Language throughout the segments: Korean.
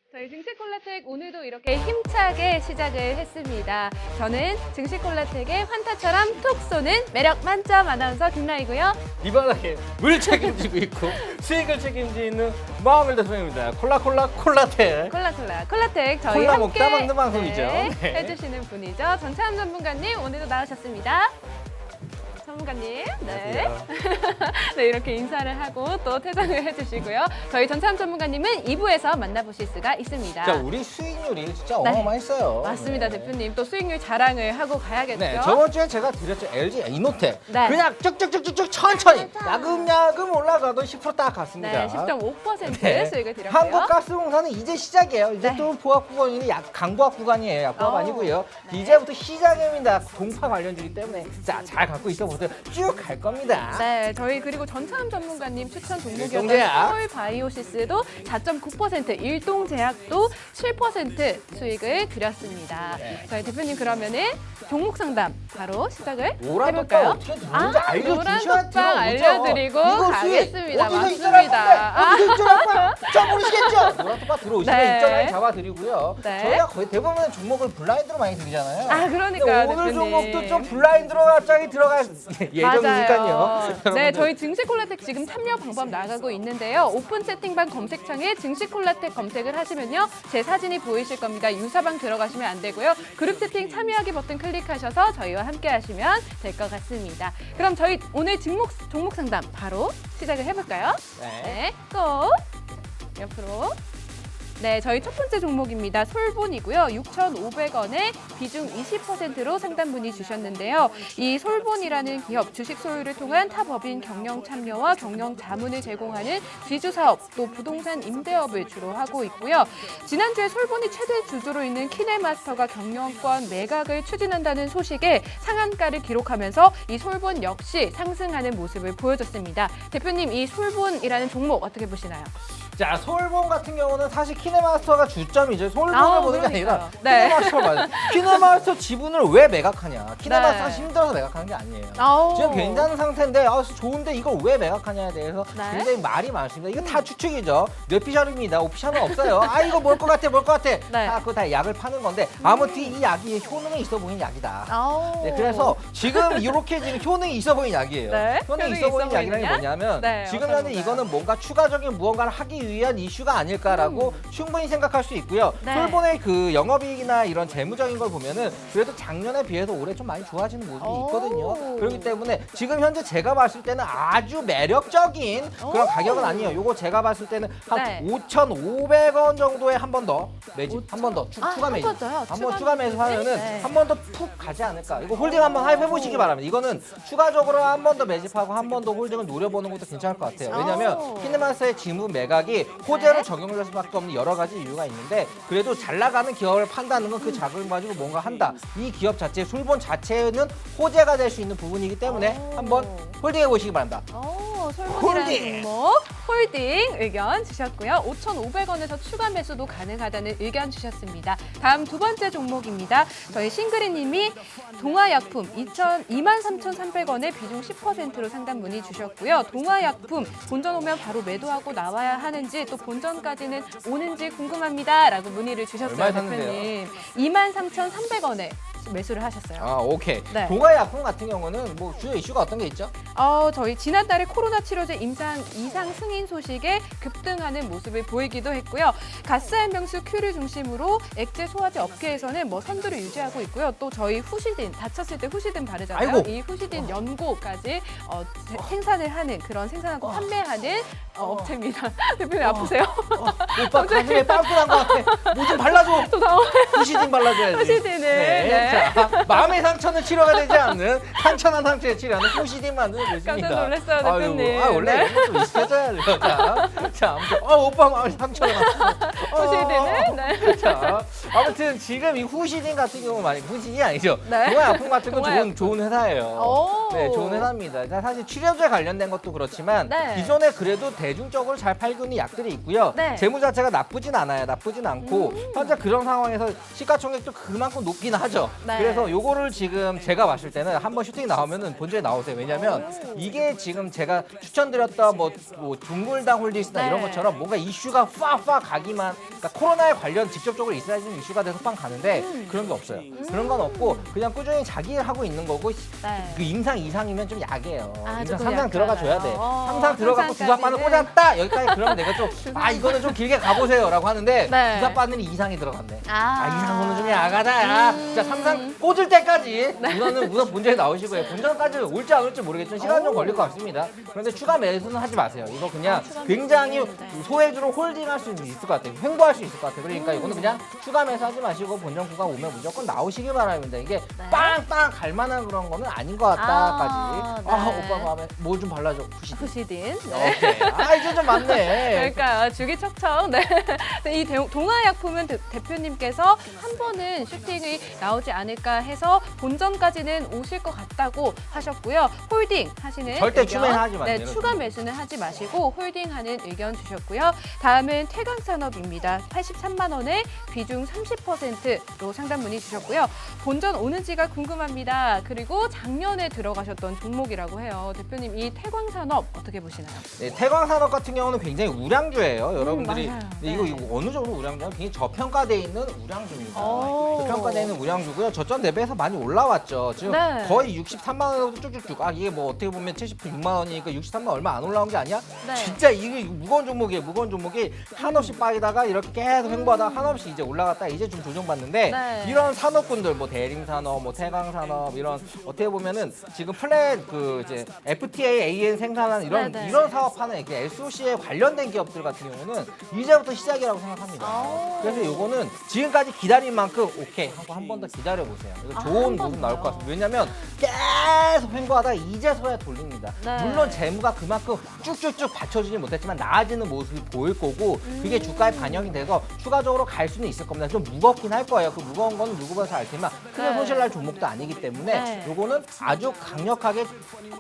저희 증시콜라텍 오늘도 이렇게 힘차게 시작을 했습니다. 저는 증시콜라텍의 환타처럼 톡 쏘는 매력 만점 아나운서 김나희고요. 이 바닥에 물 책임지고 있고 수익을 책임지는 마음을 대표입니다. 콜라텍. 콜라텍 저희 콜라 함께 먹다 먹는 방송이죠. 네. 해주시는 분이죠. 전차암 전문가님 오늘도 나오셨습니다. 전문가님, 네. 안녕하세요. 네, 이렇게 인사를 하고 또 퇴장을 해주시고요. 저희 전차암 전문가님은 2부에서 만나보실 수가 있습니다. 자, 우리 수익률이 진짜 네. 어마어마했어요. 맞습니다, 네. 대표님. 또 수익률 자랑을 하고 가야겠죠. 네, 저번 주에 제가 드렸죠. LG 이노텍. 네. 그냥 쭉쭉쭉쭉 천천히 야금야금 올라가도 10%딱 갔습니다. 네, 10.5% 네. 수익을 드렸고요. 한국가스공사는 이제 시작이에요. 이제 네. 또 보합 구간이 강보합 구간이에요. 약보합 오, 아니고요. 네. 이제부터 시작입니다. 동파 관련주기 때문에 자, 잘 갖고 있어보세요. 쭉 갈 겁니다. 네, 저희 그리고 전차암 전문가님 추천 종목이었던 일동제약. 서울바이오시스도 4.9%, 일동제약도 7% 수익을 드렸습니다. 네. 저희 대표님 그러면은 종목 상담 바로 시작을 노란 톡방 해볼까요? 어떻게 들어오는지 노란 알려주셔야 톡방 돼요. 알려드리고 이거 수익 가겠습니다. 어디서 입점할 건데? 맞습니다. 어디서 입점할 거야? 자, 모르시겠죠? 노란 톡방 들어오시면 네. 입점을 잡아드리고요. 네. 저희가 거의 대부분의 종목을 블라인드로 많이 드리잖아요. 아, 그러니까요, 근데 오늘 대표님. 종목도 좀 블라인드로 갑자기 들어갈 예정이니까요. 네, 저희 증시콜라텍 지금 참여 방법 나가고 있는데요. 오픈 채팅방 검색창에 증시콜라텍 검색을 하시면요. 제 사진이 보이실 겁니다. 유사방 들어가시면 안 되고요. 그룹 채팅 참여하기 버튼 클릭하셔서 저희와 함께 하시면 될 것 같습니다. 그럼 저희 오늘 종목 상담 바로 시작을 해볼까요? 네. 네, 고! 옆으로. 네, 저희 첫 번째 종목입니다. 솔본이고요. 6,500원에 비중 20%로 상담 문의 주셨는데요. 이 솔본이라는 기업 주식 소유를 통한 타 법인 경영 참여와 경영 자문을 제공하는 지주 사업 또 부동산 임대업을 주로 하고 있고요. 지난주에 솔본이 최대 주주로 있는 키네마스터가 경영권 매각을 추진한다는 소식에 상한가를 기록하면서 이 솔본 역시 상승하는 모습을 보여줬습니다. 대표님, 이 솔본이라는 종목 어떻게 보시나요? 자, 솔본 같은 경우는 사실 키네마스터가 주점이죠. 솔본을 보는 게 아니라 네. 키네마스터 맞아요. 키네마스터 지분을 왜 매각하냐? 키네마스터가 네. 힘들어서 매각하는 게 아니에요. 아우. 지금 괜찮은 상태인데 좋은데 이걸 왜 매각하냐에 대해서 네. 굉장히 말이 많습니다. 이거 다 추측이죠. 뇌피셜입니다. 오피셜은 없어요. 아, 이거 뭘 것 같아. 네. 다 그거 다 약을 파는 건데 아무튼 이 약이 효능이 있어 보이는 약이다. 아우. 네, 그래서 지금 이렇게 지금 효능이 있어 보이는 약이에요. 네, 효능이 효능이 있어 보이는 있어 약이라는 게 보이는 뭐냐면 네, 지금 어떤 현재 건가요? 이거는 뭔가 추가적인 무언가를 하기 위한 이슈가 아닐까라고 충분히 생각할 수 있고요. 네. 솔본의 그 영업이익이나 이런 재무적인 걸 보면은 그래도 작년에 비해서 올해 좀 많이 좋아지는 모습이 오. 있거든요. 그렇기 때문에 지금 현재 제가 봤을 때는 아주 매력적인 그런 오. 가격은 아니에요. 요거 제가 봤을 때는 한 네. 5,500원 정도에 한 번 더 매집, 한 번 더 추가 매집. 한 번 더요? 한 번 추가 매집하면은 네. 한 번 더 푹 가지 않을까. 이거 홀딩 한번 해보시기 바랍니다. 이거는 추가적으로 한 번 더 매집하고 한 번 더 홀딩을 노려보는 것도 괜찮을 것 같아요. 왜냐하면 오. 키네마스의 지분 매각이 호재로 네. 적용될 수밖에 없는 여러 가지 이유가 있는데 그래도 잘 나가는 기업을 판다는 건 그 자금을 가지고 뭔가 한다. 이 기업 자체, 솔본 자체는 호재가 될 수 있는 부분이기 때문에 오. 한번 홀딩해 보시기 바랍니다. 솔본이라는 홀딩! 종목 홀딩 의견 주셨고요. 5,500원에서 추가 매수도 가능하다는 의견 주셨습니다. 다음 두 번째 종목입니다. 저희 싱그리님이 동아약품 23,300원에 비중 10%로 상담 문의 주셨고요. 동아약품 본전 오면 바로 매도하고 나와야 하는지 또 본전까지는 오는지 궁금합니다. 라고 문의를 주셨어요. 얼마에 샀는데요? 대표님. 23,300원에 매수를 하셨어요. 아, 오케이. 네. 동아약품 같은 경우는 뭐 주요 이슈가 어떤 게 있죠? 저희 지난달에 코로나 치료제 이상 승인 소식에 급등하는 모습을 보이기도 했고요. 가스한병수 큐를 중심으로 액체 소화제 업계에서는 뭐 선두를 유지하고 있고요. 또 저희 후시딘 다쳤을 때 후시딘 바르잖아요. 아이고. 이 후시딘 연고까지 생산을 하는 그런 생산하고 판매하는 업체입니다. 대표님 아프세요? 오빠 가슴에 빵꾸난 것 같아. 뭐 좀 발라줘. 또 당황. 후시딘 발라줘야지. 후시딘을, 네. 자, 마음의 상처는 치료가 되지 않는 상처난 상처에 치료하는 후시딘 만드는 곳입니다. 깜짝 놀랐어요, 대표님. 원래 네. 이런 것좀 익숙해져야죠. 자, 아무튼 오빠 마음의 상처가 후시딘을, 네. 자, 아무튼 지금 이 후시딘 같은 경우 후시딘이 아니죠. 네. 동아약품 같은 건 동아약품. 좋은 회사예요. 오. 네, 좋은 회사입니다. 자, 사실 치료제 관련된 것도 그렇지만 네. 기존에 그래도 대중적으로 잘 팔고 있는 약들이 있고요. 네. 재무 자체가 나쁘진 않아요. 나쁘진 않고 현재 그런 상황에서 시가총액도 그만큼 높긴 하죠. 네. 그래서 요거를 지금 제가 봤을 때는 한번 슈팅 나오면은 본전에 나오세요. 왜냐면 이게 지금 제가 추천드렸던 뭐 동물당 홀딩스나 네. 이런 것처럼 뭔가 이슈가 팍팍 가기만, 그러니까 코로나에 관련 직접적으로 있어야지는 이슈가 돼서 빵 가는데 그런 게 없어요. 그런 건 없고 그냥 꾸준히 자기 일 하고 있는 거고 네. 그 임상 이상이면 좀 약해요. 아, 임상 조금 상상 들어가줘야 돼. 약하나요? 상상 들어가고 주사바늘 상상까지는. 꽂았다 여기까지 그러면 내가 좀 이거는 좀 길게 가보세요라고 하는데 네. 주사바늘이 이상이 들어갔네. 아. 이상으로는 좀 야가다. 야. 자, 상상 꽂을 때까지 우선 본전에 나오시고요. 본전까지 올지 안 올지 모르겠지만 시간 좀 걸릴 것 같습니다. 그런데 추가 매수는 하지 마세요. 이거 그냥 굉장히 소액으로 홀딩할 수 있을 것 같아요. 횡보할 수 있을 것 같아요. 그러니까 이거는 그냥 추가 매수하지 마시고 본전 구간 오면 무조건 나오시길 바랍니다. 이게 빵빵 갈 만한 그런 거는 아닌 것 같다까지. 네. 오빠 마음에 뭐 좀 발라줘. 후시딘. 네. 오케이. 이제 좀 맞네. 그러니까 주기척척. 네. 이 동아약품은 대표님께서 한 번은 슈팅이 나오지 않을까 해서 본전까지는 오실 것 같다고 하셨고요. 홀딩 하시는 절대 의견. 추매는 하지 마세요. 네, 추가 매수는 하지 마시고 홀딩하는 의견 주셨고요. 다음은 태광산업입니다. 83만 원에 비중 30%로 상담 문의 주셨고요. 본전 오는지가 궁금합니다. 그리고 작년에 들어가셨던 종목이라고 해요. 대표님 이 태광산업 어떻게 보시나요? 네, 태광산업 같은 경우는 굉장히 우량주예요. 여러분들이 맞아요. 근데 이거 어느 정도 우량주냐면 굉장히 저평가되어 있는 우량주입니다. 오. 저평가되어 있는 우량주고요. 저점 대비해서 많이 올라왔죠. 지금 네. 거의 63만 원으로 쭉쭉쭉. 이게 뭐 어떻게 보면 76만 원이니까 63만 원 얼마 안 올라온 게 아니야? 네. 진짜 이게 무거운 종목이에요. 무거운 종목이 한없이 빠지다가 이렇게 계속 횡보하다가 한없이 이제 올라갔다 이제 좀 조정받는데 네. 이런 산업군들 뭐 대림산업, 뭐 태광산업 이런 어떻게 보면은 지금 그 이제 FTA, AN 생산하는 네네. 이런 사업하는 SOC에 관련된 기업들 같은 경우는 이제부터 시작이라고 생각합니다. 오. 그래서 요거는 지금까지 기다린 만큼 오케이 하고 한 번 더 기다려 보세요. 이거 좋은 한 번 모습 나올 더요. 것 같습니다. 왜냐면 계속 횡보하다가 이제서야 돌립니다. 네. 물론 재무가 그만큼 쭉쭉쭉 받쳐주지 못했지만 나아지는 모습이 보일 거고 그게 주가에 반영이 돼서 추가적으로 갈 수는 있을 겁니다. 좀 무겁긴 할 거예요. 그 무거운 거는 누구보다 알 테지만 크게 네. 손실 날 종목도 아니기 때문에 네. 요거는 아주 강력하게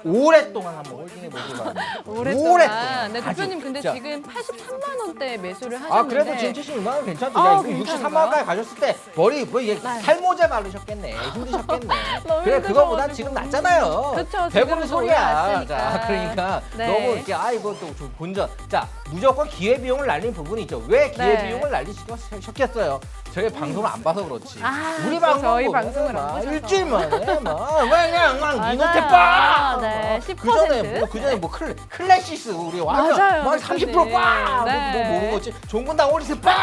오랫동안 한번 홀딩해 보시기 바랍니다. 오랫동안. 네, 아주. 대표님 근데 자, 지금 83만 원대 매수를 하셨는데 그래도 지금 76만 원 괜찮죠? 아, 야, 이거 괜찮은가요? 63만 원까지 가셨을 때 머리 뭐 이게 네. 탈모제 바르셨겠네. 힘드셨겠네. 너무 그래 그거보다 힘드셔가지고. 지금 낫잖아요. 그쵸, 배부른 지금은 소리야. 올라왔으니까. 자, 그러니까 네. 너무 이렇게 이것도 좀 본전. 자, 무조건 기회 비용을 날린 부분이 있죠. 왜 기회 네. 비용을 날리셨겠어요? 저희 방송을 안 봐서 그렇지. 또 우리 방송 저희 보면은 방송을 안 막 보셔서. 일주일 만에 막 그냥 이노테 맞아요. 빵. 네, 그 전에 10%. 그 전에 뭐 클래시스 우리 완전 맞아요, 막 대표님. 30% 빵. 네. 뭐 모르는 거지. 종군당 오리스 빵.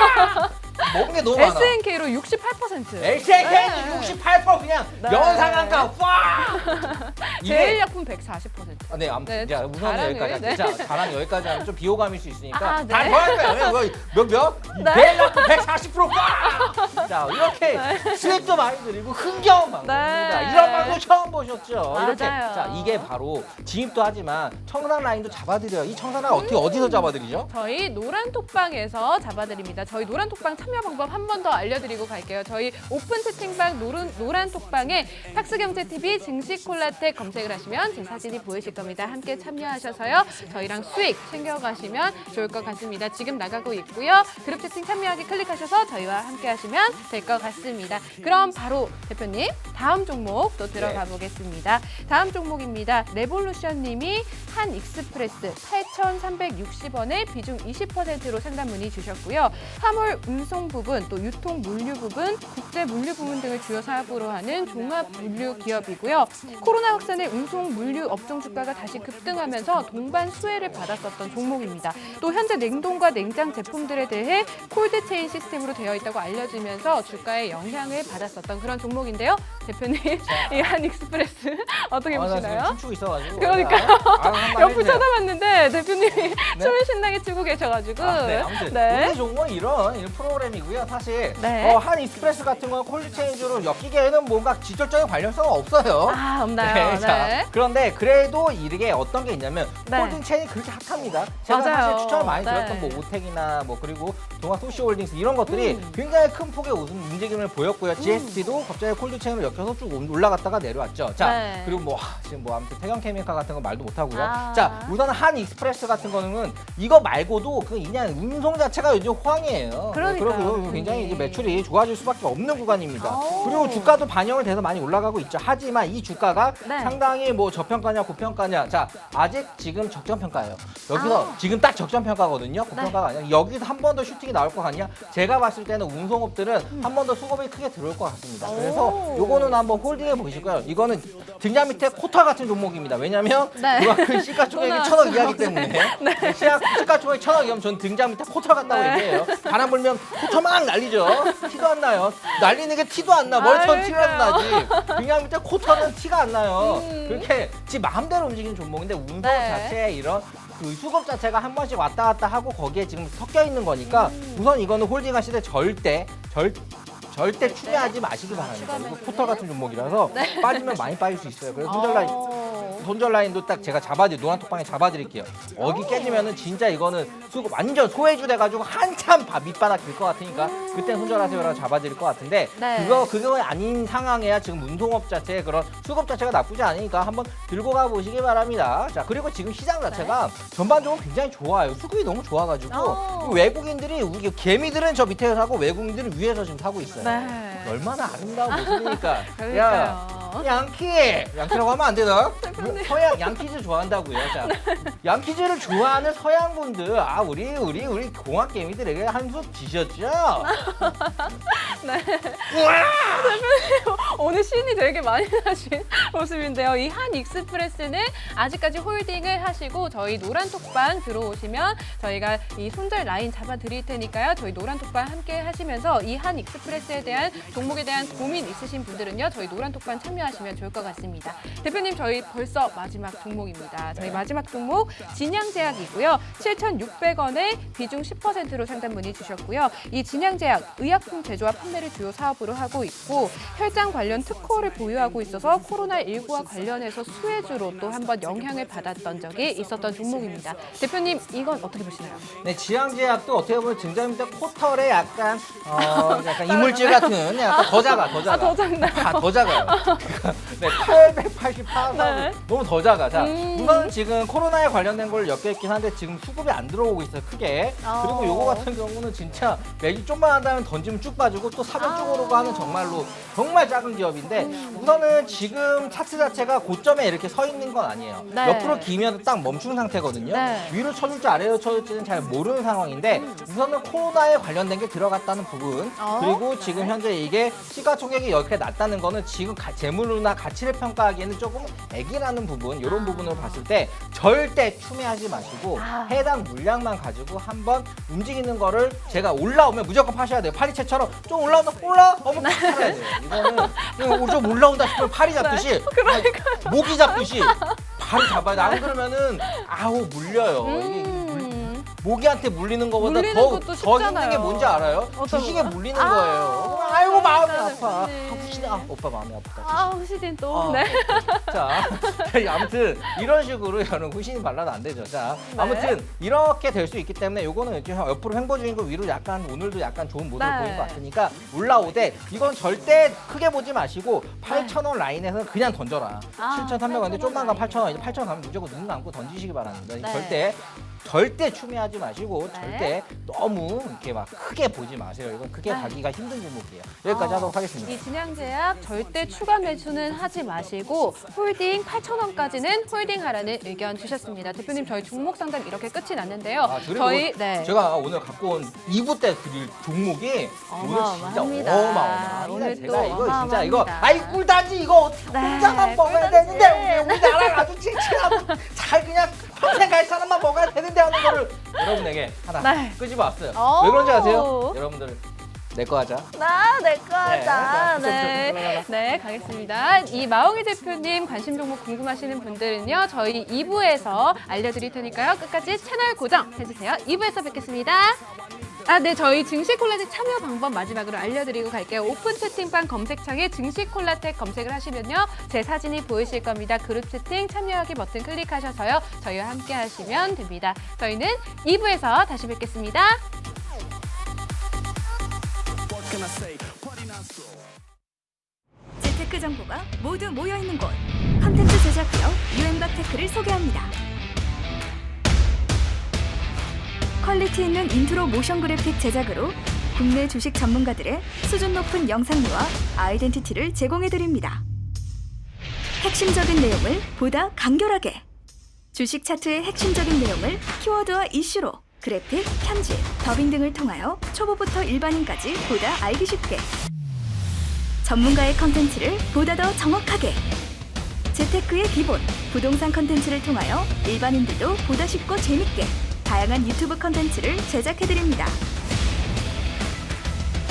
먹은 게 너무 많아. SNK로 68%. LCK 네. 68% 그냥 네. 연상한가 빵. 제일약품 140%. 네, 아무튼 네, 자, 우선 자랑을, 여기까지 할게요. 네. 자, 자랑 여기까지 하면 좀 비호감일 수 있으니까 아, 네. 다 더할 거예요. 몇? 네. 대략 140% 빵! 자, 이렇게 수익도 많이 드리고 흥겨운 방송입니다. 네. 이런 방송 처음 보셨죠? 이렇게. 맞아요. 자, 이게 바로 진입도 하지만 청산 라인도 잡아드려요. 이 청산 라인 어디서 잡아드리죠? 저희 노란 톡방에서 잡아드립니다. 저희 노란 톡방 참여 방법 한 번 더 알려드리고 갈게요. 저희 오픈 채팅방 노란 톡방에 탁스경제TV 증시콜라텍 검색을 하시면 제 사진이 보이실 겁니다. 함께 참여하셔서요. 저희랑 수익 챙겨가시면 좋을 것 같습니다. 지금 나가고 있고요. 그룹 채팅 참여하기 클릭하셔서 저희와 함께 하시면 될 것 같습니다. 그럼 바로 대표님 다음 종목 또 들어가 보겠습니다. 다음 종목입니다. 레볼루션 님이 한 익스프레스 8,360원에 비중 20%로 상담 문의 주셨고요. 화물 운송 부분 또 유통 물류 부분, 국제 물류 부문 등을 주요 사업으로 하는 종합 물류 기업이고요. 코로나 확산에 운송 물류 업종 주가가 다시 급등하면서 동반 수혜를 받았었던 종목입니다. 또 현재 냉동과 냉장 제품들에 대해 콜드체인 시스템으로 되어 있다고 알려지면서 주가에 영향을 받았었던 그런 종목인데요. 대표님, 이 한 익스프레스 어떻게 나 지금 보시나요? 춤추고 있어가지고. 그러니까요. 한번 옆을 해주세요. 쳐다봤는데 대표님이 춤을 신나게 추고 계셔가지고 네, 아무튼 네. 오늘 종목은 이런 프로그램이고요. 사실 네. 한 익스프레스 같은 건 콜드체인으로 엮이기에는 뭔가 직접적인 관련성은 없어요. 아, 없나요? 자, 그런데 그래도 이게 어떤 게 있냐면 네. 콜드체인이 그렇게 핫합니다. 제가 맞아요. 사실 추천을 많이 네. 드렸던 뭐 오텍이나 뭐 그리고 동학 소시홀딩스 이런 것들이 굉장히 큰 폭의 웃음 움직임을 보였고요. GSP도 갑자기 콜드체인으로 엮여서 쭉 올라갔다가 내려왔죠. 자, 네. 그리고 뭐 지금 뭐 아무튼 태경케미칼 같은 거 말도 못 하고요. 아. 자, 우선 한 익스프레스 익스프레스 같은 거는 이거 말고도 그냥 운송 자체가 요즘 호황이에요. 그러니까요. 그리고 굉장히 이제 매출이 좋아질 수밖에 없는 구간입니다. 오. 그리고 주가도 반영을 돼서 많이 올라가고 있죠. 하지만 이 주가가 네. 상당히 뭐 저평가냐 고평가냐. 자, 아직 지금 적정평가예요. 여기서 지금 딱 적정평가거든요. 고평가가 아니라 여기서 한 번 더 슈팅이 나올 것 같냐? 제가 봤을 때는 운송업들은 한 번 더 수급이 크게 들어올 것 같습니다. 그래서 오. 요거는 한번 홀딩해 보시고요. 이거는 등장 밑에 코털 같은 종목입니다. 왜냐면 네. 그만큼 시가총액이 1,000억 이하기 때문에 시가총액 1,000억이면 전 등장 밑에 코털 같다고 네. 얘기해요. 바람 불면 코털 막 날리죠. 티도 안 나요. 날리는 게 티도 안 나. 머리처럼 티라도 나지. 등장 밑에 코털은 티가 안 나요. 그렇게 지 마음대로 움직이는 종목인데 운송 네. 자체에 이런 그 수급 자체가 한 번씩 왔다 갔다 하고 거기에 지금 섞여 있는 거니까 우선 이거는 홀딩하시되 절대 추매하지 마시기 바랍니다. 이거 포털 같은 종목이라서 빠지면 많이 빠질 수 있어요. 그래서 손절 라인도 딱 제가 노란 톡방에 잡아드릴게요. 여기 깨지면은 진짜 이거는 수급 완전 소외주 돼가지고 한참 밑바닥 들 것 같으니까 그때 손절하세요라고 잡아드릴 것 같은데 네. 그거 아닌 상황에야 지금 운송업 자체 그런 수급 자체가 나쁘지 않으니까 한번 들고 가보시기 바랍니다. 자, 그리고 지금 시장 자체가 전반적으로 굉장히 좋아요. 수급이 너무 좋아가지고 외국인들이 우리 개미들은 저 밑에서 사고 외국인들은 위에서 지금 사고 있어요. 네. 얼마나 아름다운 모습이니까. 그러니까요. 양키라고 하면 안 되나? 서양 양키즈 좋아한다고요. 자, 양키즈를 좋아하는 서양 분들, 우리 공학 개미들에게 한 수 지셨죠? 네. 오늘 신이 되게 많이 나신 모습인데요. 이 한 익스프레스는 아직까지 홀딩을 하시고 저희 노란 톡방 들어오시면 저희가 이 손절 라인 잡아 드릴 테니까요. 저희 노란 톡방 함께 하시면서 이 한 익스프레스에 대한 종목에 대한 고민 있으신 분들은요. 저희 노란 톡방 참여하시면 좋을 것 같습니다. 대표님, 저희 벌써 마지막 종목입니다. 저희 마지막 종목 진양제약이고요. 7,600원에 비중 10%로 상담 문의 주셨고요. 이 진양제약 의약품 제조와 판매를 주요 사업으로 하고 있고 혈장 관련 특허를 보유하고 있어서 코로나19와 관련해서 수혜주로 또 한 번 영향을 받았던 적이 있었던 종목입니다. 대표님, 이건 어떻게 보시나요? 네, 지향제약도 어떻게 보면 등장 밑에 코털에 약간 이물질 같은 약간 더 작아. 더 작나요? 더 작아요. 네, 888 네. 너무 더 작아. 자, 우선 지금 코로나에 관련된 걸 엮여있긴 한데 지금 수급이 안 들어오고 있어요, 크게. 그리고 요거 같은 경우는 진짜 매주 좀만 한다면 던지면 쭉 빠지고 또 사면 쭉 오르고 하는 정말 작은 기업인데 우선은 지금 차트 자체가 고점에 이렇게 서 있는 건 아니에요. 네. 옆으로 기면 딱 멈춘 상태거든요. 네. 위로 쳐줄지 아래로 쳐줄지는 잘 모르는 상황인데 우선은 코로나에 관련된 게 들어갔다는 부분 그리고 지금 현재 이게 시가총액이 이렇게 낮다는 거는 지금 재물이나 가치를 평가하기에는 조금 애기라는 부분 이런 부분을 봤을 때 절대 추매하지 마시고 해당 물량만 가지고 한번 움직이는 거를 제가 올라오면 무조건 파셔야 돼요. 파리채처럼 좀 올라오면 팔아야 돼요. 이거는 좀 올라온다 싶으면 파리 잡듯이 모기 잡듯이 바로 잡아야 돼. 안 그러면은 물려요. 이게 모기한테 물리는 것보다 물리는 더 것도 힘든 쉽잖아요. 게 뭔지 알아요? 어떤 주식에 거? 물리는 거예요. 아이고 마음이 아파. 대표님. 후시네. 오빠 마음이 아프다. 후시딘 또. 네. 자, 아무튼 이런 식으로 여러분 후신이 발라도 안 되죠. 자, 아무튼 이렇게 될 수 있기 때문에 요거는 이제 옆으로 횡보 중인 거 위로 약간 오늘도 약간 좋은 모습을 보인 것 같으니까 올라오되 이건 절대 크게 보지 마시고 8,000원 라인에서는 그냥 던져라. 7,300원인데 좀만 가면 8,000원. 이제 8,000원 가면 무조건 눈 감고 던지시기 바랍니다. 절대 추매하지 마시고 절대 너무 이렇게 막 크게 보지 마세요. 이건 크게 가기가 힘든 종목이에요. 여기까지 하도록 하겠습니다. 이 진양제약 절대 추가 매수는 하지 마시고 홀딩 8,000원까지는 홀딩하라는 의견 주셨습니다. 대표님, 저희 종목 상담 이렇게 끝이 났는데요. 그리고 제가 오늘 갖고 온 2부 때 드릴 종목이 오늘 진짜 어마어마합니다. 오늘 제가 또 이거 진짜 어마어마합니다. 꿀단지 이거 어떻게 혼자만 먹어야 되는데 우리 나랑 아주 칠칠하고 잘 그냥 평생 갈 사람만 먹어야 되는데 하는 거를 여러분에게 하나 끄집어 왔어요. 왜 그런지 아세요? 여러분들 내 거 하자. 내 거 하자. 네. 네, 가겠습니다. 이 마홍희 대표님 관심 종목 궁금하시는 분들은요. 저희 2부에서 알려드릴 테니까요. 끝까지 채널 고정해주세요. 2부에서 뵙겠습니다. 네, 저희 증시콜라텍 참여 방법 마지막으로 알려드리고 갈게요. 오픈 채팅방 검색창에 증시콜라텍 검색을 하시면요. 제 사진이 보이실 겁니다. 그룹 채팅 참여하기 버튼 클릭하셔서요. 저희와 함께 하시면 됩니다. 저희는 2부에서 다시 뵙겠습니다. 재테크 정보가 모두 모여있는 곳. 컨텐츠 제작 기업 유엠박테크를 소개합니다. 퀄리티 있는 인트로 모션 그래픽 제작으로 국내 주식 전문가들의 수준 높은 영상미와 아이덴티티를 제공해드립니다. 핵심적인 내용을 보다 간결하게 주식 차트의 핵심적인 내용을 키워드와 이슈로 그래픽, 편집, 더빙 등을 통하여 초보부터 일반인까지 보다 알기 쉽게 전문가의 컨텐츠를 보다 더 정확하게 재테크의 기본, 부동산 컨텐츠를 통하여 일반인들도 보다 쉽고 재밌게 다양한 유튜브 컨텐츠를 제작해드립니다.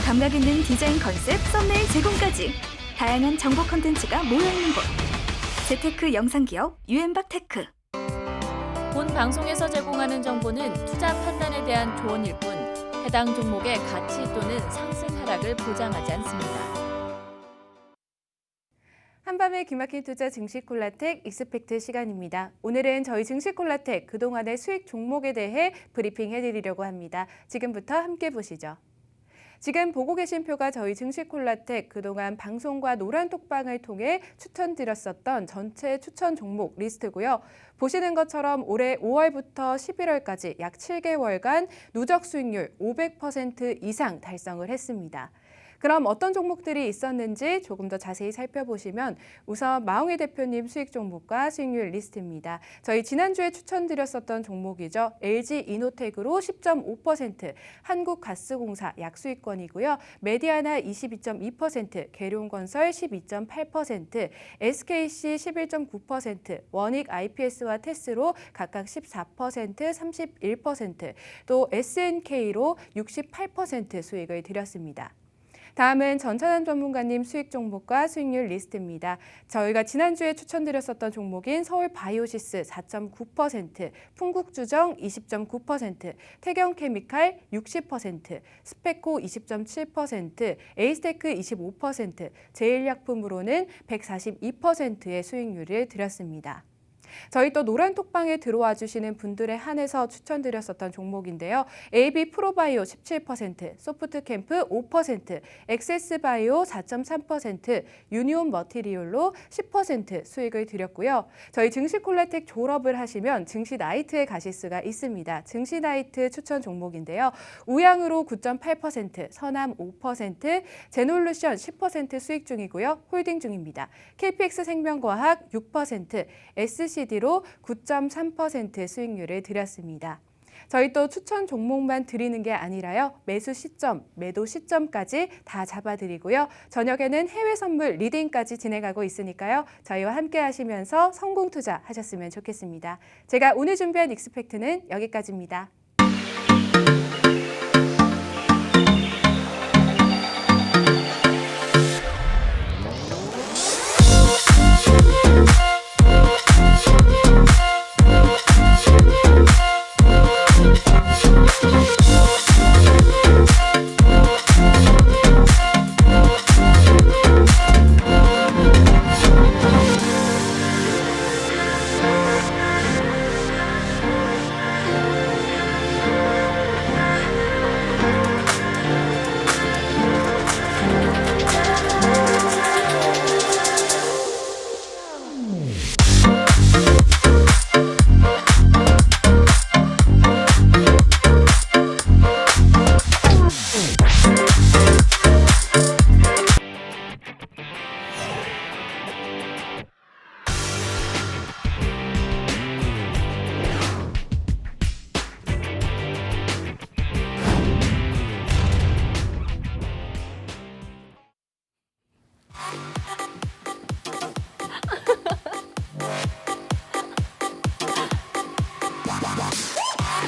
감각 있는 디자인 컨셉, 썸네일 제공까지 다양한 정보 컨텐츠가 모여있는 곳 재테크 영상기업 유엔박테크. 본 방송에서 제공하는 정보는 투자 판단에 대한 조언일 뿐 해당 종목의 가치 또는 상승 하락을 보장하지 않습니다. 한밤의 기막힌 투자 증시콜라텍 익스펙트 시간입니다. 오늘은 저희 증시콜라텍 그동안의 수익 종목에 대해 브리핑 해드리려고 합니다. 지금부터 함께 보시죠. 지금 보고 계신 표가 저희 증시콜라텍 그동안 방송과 노란톡방을 통해 추천드렸었던 전체 추천 종목 리스트고요. 보시는 것처럼 올해 5월부터 11월까지 약 7개월간 누적 수익률 500% 이상 달성을 했습니다. 그럼 어떤 종목들이 있었는지 조금 더 자세히 살펴보시면 우선 마홍희 대표님 수익 종목과 수익률 리스트입니다. 저희 지난주에 추천드렸었던 종목이죠. LG이노텍으로 10.5%, 한국가스공사 약수익권이고요. 메디아나 22.2%, 계룡건설 12.8%, SKC 11.9%, 원익 IPS와 테스로 각각 14%, 31%, 또 SNK로 68% 수익을 드렸습니다. 다음은 전찬환 전문가님 수익 종목과 수익률 리스트입니다. 저희가 지난주에 추천드렸었던 종목인 서울바이오시스 4.9%, 풍국주정 20.9%, 태경케미칼 60%, 스페코 20.7%, 에이스테크 25%, 제일약품으로는 142%의 수익률을 드렸습니다. 저희 또 노란톡방에 들어와 주시는 분들에 한해서 추천드렸었던 종목인데요. AB 프로바이오 17%, 소프트캠프 5%, 엑세스바이오 4.3%, 유니온 머티리올로 10% 수익을 드렸고요. 저희 증시콜라텍 졸업을 하시면 증시나이트에 가실 수가 있습니다. 증시나이트 추천 종목인데요. 우양으로 9.8%, 서남 5%, 제놀루션 10% 수익 중이고요. 홀딩 중입니다. KPX 생명과학 6%, SCD로 9.3% 수익률을 드렸습니다. 저희 또 추천 종목만 드리는 게 아니라요. 매수 시점, 매도 시점까지 다 잡아드리고요. 저녁에는 해외 선물 리딩까지 진행하고 있으니까요. 저희와 함께 하시면서 성공 투자 하셨으면 좋겠습니다. 제가 오늘 준비한 익스펙트는 여기까지입니다.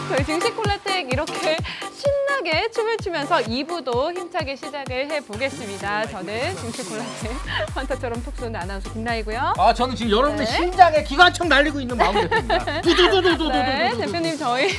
저희 증시콜라텍 이렇게 신나게 춤을 추면서 2부도 힘차게 시작을 해보겠습니다. 저는 증시콜라텍 환타처럼 톡 쏘는 아나운서 김나희고요. 아, 저는 지금 여러분의 심장에 기관총 날리고 있는 마음이 듭니다. 두두두두두두두. 네, 대표님 저희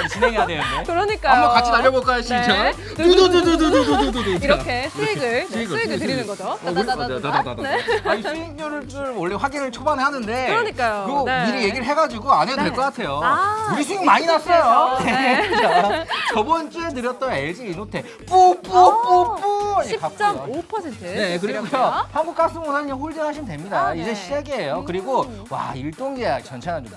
진행해야 되는데. 그러니까요. 한번 같이 날려볼까요, 심장을? 두두두두두두두두. 이렇게 수익을 드리는 거죠. 다다다다다. 아니, 수익률을 원래 확인을 초반에 하는데 그러니까요. 그거 네. 미리 얘기를 해가지고 안 해도 될 것 같아요. 아, 우리 수익 많이 났어요. 네. 자, 저번 주에 드렸던 LG 이노텍 뿌뿌뿌뿌 10.5%. 네, 그리고요. 한국가스공사는 홀딩하시면 됩니다. 네. 이제 시작이에요. 그리고 와, 일동계약 전체는 좀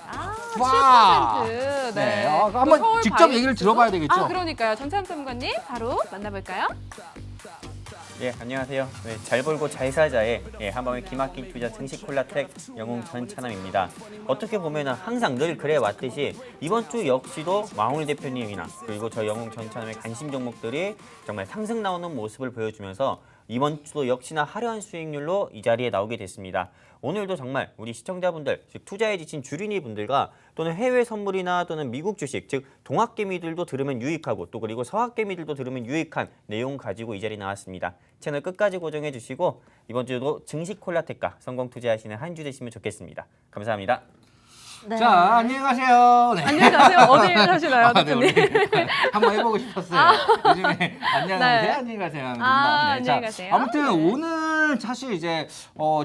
7%. 네. 또 한번 서울 직접 바이오스도? 얘기를 들어봐야 되겠죠. 그러니까요. 전참 전문가님 바로 만나볼까요? 예, 안녕하세요. 네, 잘 벌고 잘 살자의 한방의 기막힌 투자 증시 콜라텍 영웅 전찬남입니다. 어떻게 보면 항상 늘 그래 왔듯이 이번 주 역시도 마홍일 대표님이나 그리고 저 영웅 전찬남의 관심 종목들이 정말 상승 나오는 모습을 보여주면서 이번 주도 역시나 화려한 수익률로 이 자리에 나오게 됐습니다. 오늘도 정말 우리 시청자분들, 즉 투자에 지친 주린이 분들과 또는 해외 선물이나 또는 미국 주식, 즉 동학개미들도 들으면 유익하고 또 그리고 서학개미들도 들으면 유익한 내용 가지고 이 자리에 나왔습니다. 채널 끝까지 고정해 주시고 이번 주도 증시 콜라텍과 성공 투자하시는 한 주 되시면 좋겠습니다. 감사합니다. 네. 자, 안녕히 가세요. 네. 안녕히 가세요. 어디 하시나요, 네, 대표님? 우리 한번 해보고 싶었어요. 요즘에 안녕하세요, 네. 안녕히 가세요. 안녕히 가세요. 아무튼 네. 오늘 사실 이제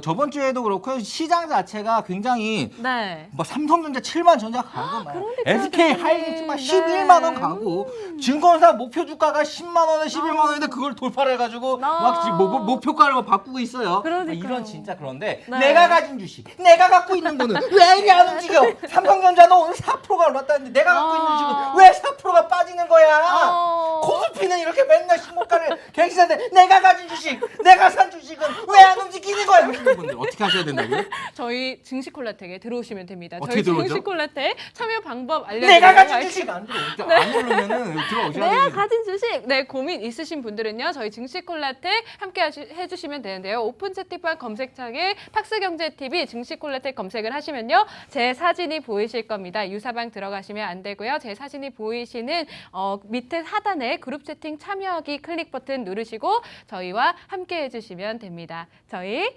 저번 주에도 그렇고 시장 자체가 굉장히 네. 뭐 삼성전자 7만 전자 가고 막 그러니까요, SK 대표님. 하이닉스만 네. 11만 원 가고 증권사 목표 주가가 10만 원에 11만 원인데 그걸 돌파를 해가지고 막 지금 목표가를 막 바꾸고 있어요. 그러니까요. 이런 진짜 그런데 네. 내가 가진 주식, 내가 갖고 있는 거는 왜 이리 안 움직여? 삼성전자도 오늘 4%가 올랐다는데 내가 갖고 있는 주식은 왜 4%가 빠지는 거야? 코스피는 이렇게 맨날 신고가를 갱신하는데 내가 가진 주식, 내가 산 주식은 왜 안 움직이는 거야? 하시는 분들 어떻게 하셔야 된다고요? 저희 증시콜라텍에 들어오시면 됩니다. 어떻게 저희 들어오죠? 증시콜라텍 참여 방법 알려드리도록 내가 가진 할게요. 주식 안 들어. 안 누르면은 들어오셔야 내가 돼요. 가진 주식, 네 고민 있으신 분들은요 저희 증시콜라텍 함께 해주시면 되는데요. 오픈 채팅방 검색창에 팍스경제TV 증시콜라텍 검색을 하시면요 제 사진이 보이실 겁니다. 유사방 들어가시면 안 되고요. 제 사진이 보이시는 밑에 하단에 그룹 채팅 참여하기 클릭 버튼 누르시고 저희와 함께 해주시면 됩니다. 저희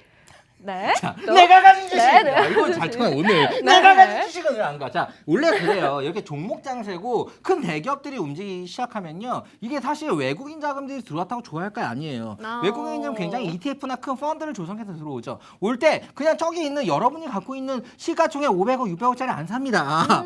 네. 자, 또- 내가 가진 주식. 네, 네. 야, 이건 잠깐 오늘 네. 내가 가진 주식은 왜 안 가? 자, 원래 그래요. 이렇게 종목 장세고 큰 대기업들이 움직이기 시작하면요. 이게 사실 외국인 자금들이 들어왔다고 좋아할까요? 아니에요. 외국인 자금 굉장히 ETF나 큰 펀드를 조성해서 들어오죠. 올 때 그냥 저기 있는 여러분이 갖고 있는 시가총액 500억, 600억짜리 안 삽니다.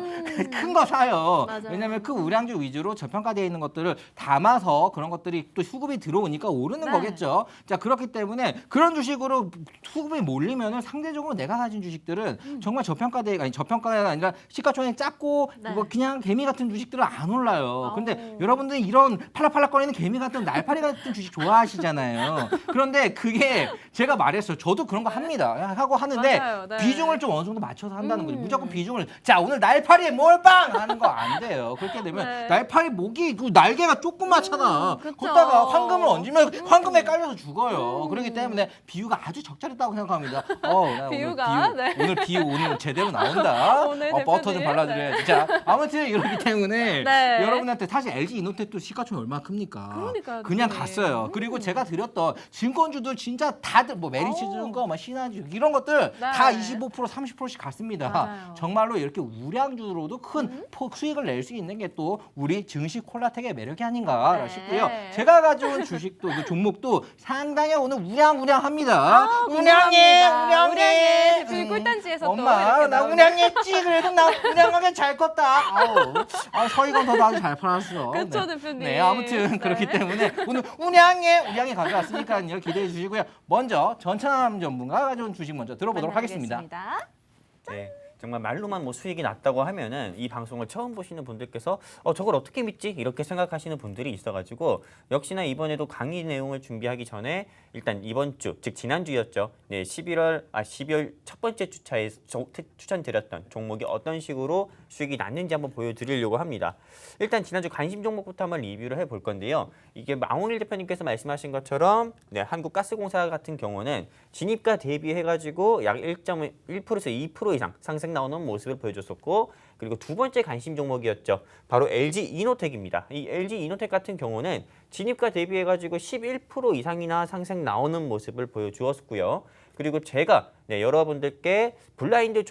큰 거 사요. 맞아요. 왜냐하면 그 우량주 위주로 저평가되어 있는 것들을 담아서 그런 것들이 또 수급이 들어오니까 오르는 네. 거겠죠. 자, 그렇기 때문에 그런 주식으로 수급이 몰리면은 상대적으로 내가 가진 주식들은 정말 저평가가 아니라 시가총액 작고 네. 뭐 그냥 개미 같은 주식들은 안 올라요. 근데 여러분들이 이런 팔락팔락거리는 개미 같은 날파리 같은 주식 좋아하시잖아요. 그런데 그게 제가 말했어요. 저도 그런 거 합니다. 하고 하는데 맞아요. 네. 비중을 좀 어느 정도 맞춰서 한다는 거죠. 무조건 비중을 자 오늘 날파리에 몰빵 하는 거 안 돼요. 그렇게 되면 네. 날파리 목이 그 날개가 조그맣잖아. 그쵸. 거기다가 황금을 얹으면 황금에 깔려서 죽어요. 그렇기 때문에 비유가 아주 적절했다고 생각합니다. 나 오늘 비유가, 네. 오늘 비유 오늘 제대로 나온다. 오늘 버터 좀 대표님, 발라드려야지. 자 아무튼 이렇기 때문에 네. 여러분한테 사실 LG 이노텍도 시가총액 얼마나 큽니까? 그러니까요, 그냥 네. 갔어요. 그리고 제가 드렸던 증권주들 진짜 다들 뭐 메리츠증권, 뭐 신한주 이런 것들 다 25% 30%씩 갔습니다. 맞아요. 정말로 이렇게 우량주로도 큰 수익을 낼 수 있는 게 또 우리 증시 콜라텍의 매력이 아닌가 네. 싶고요. 제가 가져온 주식도 그 종목도 상당히 오늘 우량우량합니다. 우량해. 대표님 꿀단지에서 또 엄마 이렇게 나 나오는- 우량했지. 그래도 나 우량하게 잘 컸다. 서희건 더도 아주 잘 팔았어. 그쵸, 네. 대표님. 네, 아무튼 네. 그렇기 때문에 오늘 우량해 가져왔으니까요. 기대해 주시고요. 먼저 전참 전문가 가져온 주식 먼저 들어보도록 하겠습니다. 만나보겠습니다. 네, 정말 말로만 뭐 수익이 났다고 하면은 이 방송을 처음 보시는 분들께서 저걸 어떻게 믿지? 이렇게 생각하시는 분들이 있어가지고 역시나 이번에도 강의 내용을 준비하기 전에 일단 이번 주, 즉 지난주였죠. 네, 12월 첫 번째 주차에 추천드렸던 종목이 어떤 식으로 수익이 났는지 한번 보여드리려고 합니다. 일단 지난주 관심 종목부터 한번 리뷰를 해볼 건데요. 이게 마홍일 대표님께서 말씀하신 것처럼 네, 한국가스공사 같은 경우는 진입가 대비해가지고 약 1.1%에서 2% 이상 상승 나오는 모습을 보여줬었고 그리고 두 번째 관심 종목이었죠. 바로 LG 이노텍입니다. 이 LG 이노텍 같은 경우는 진입가 대비해가지고 11% 이상이나 상승 나오는 모습을 보여주었고요. 그리고 제가 여러분들께 블라인드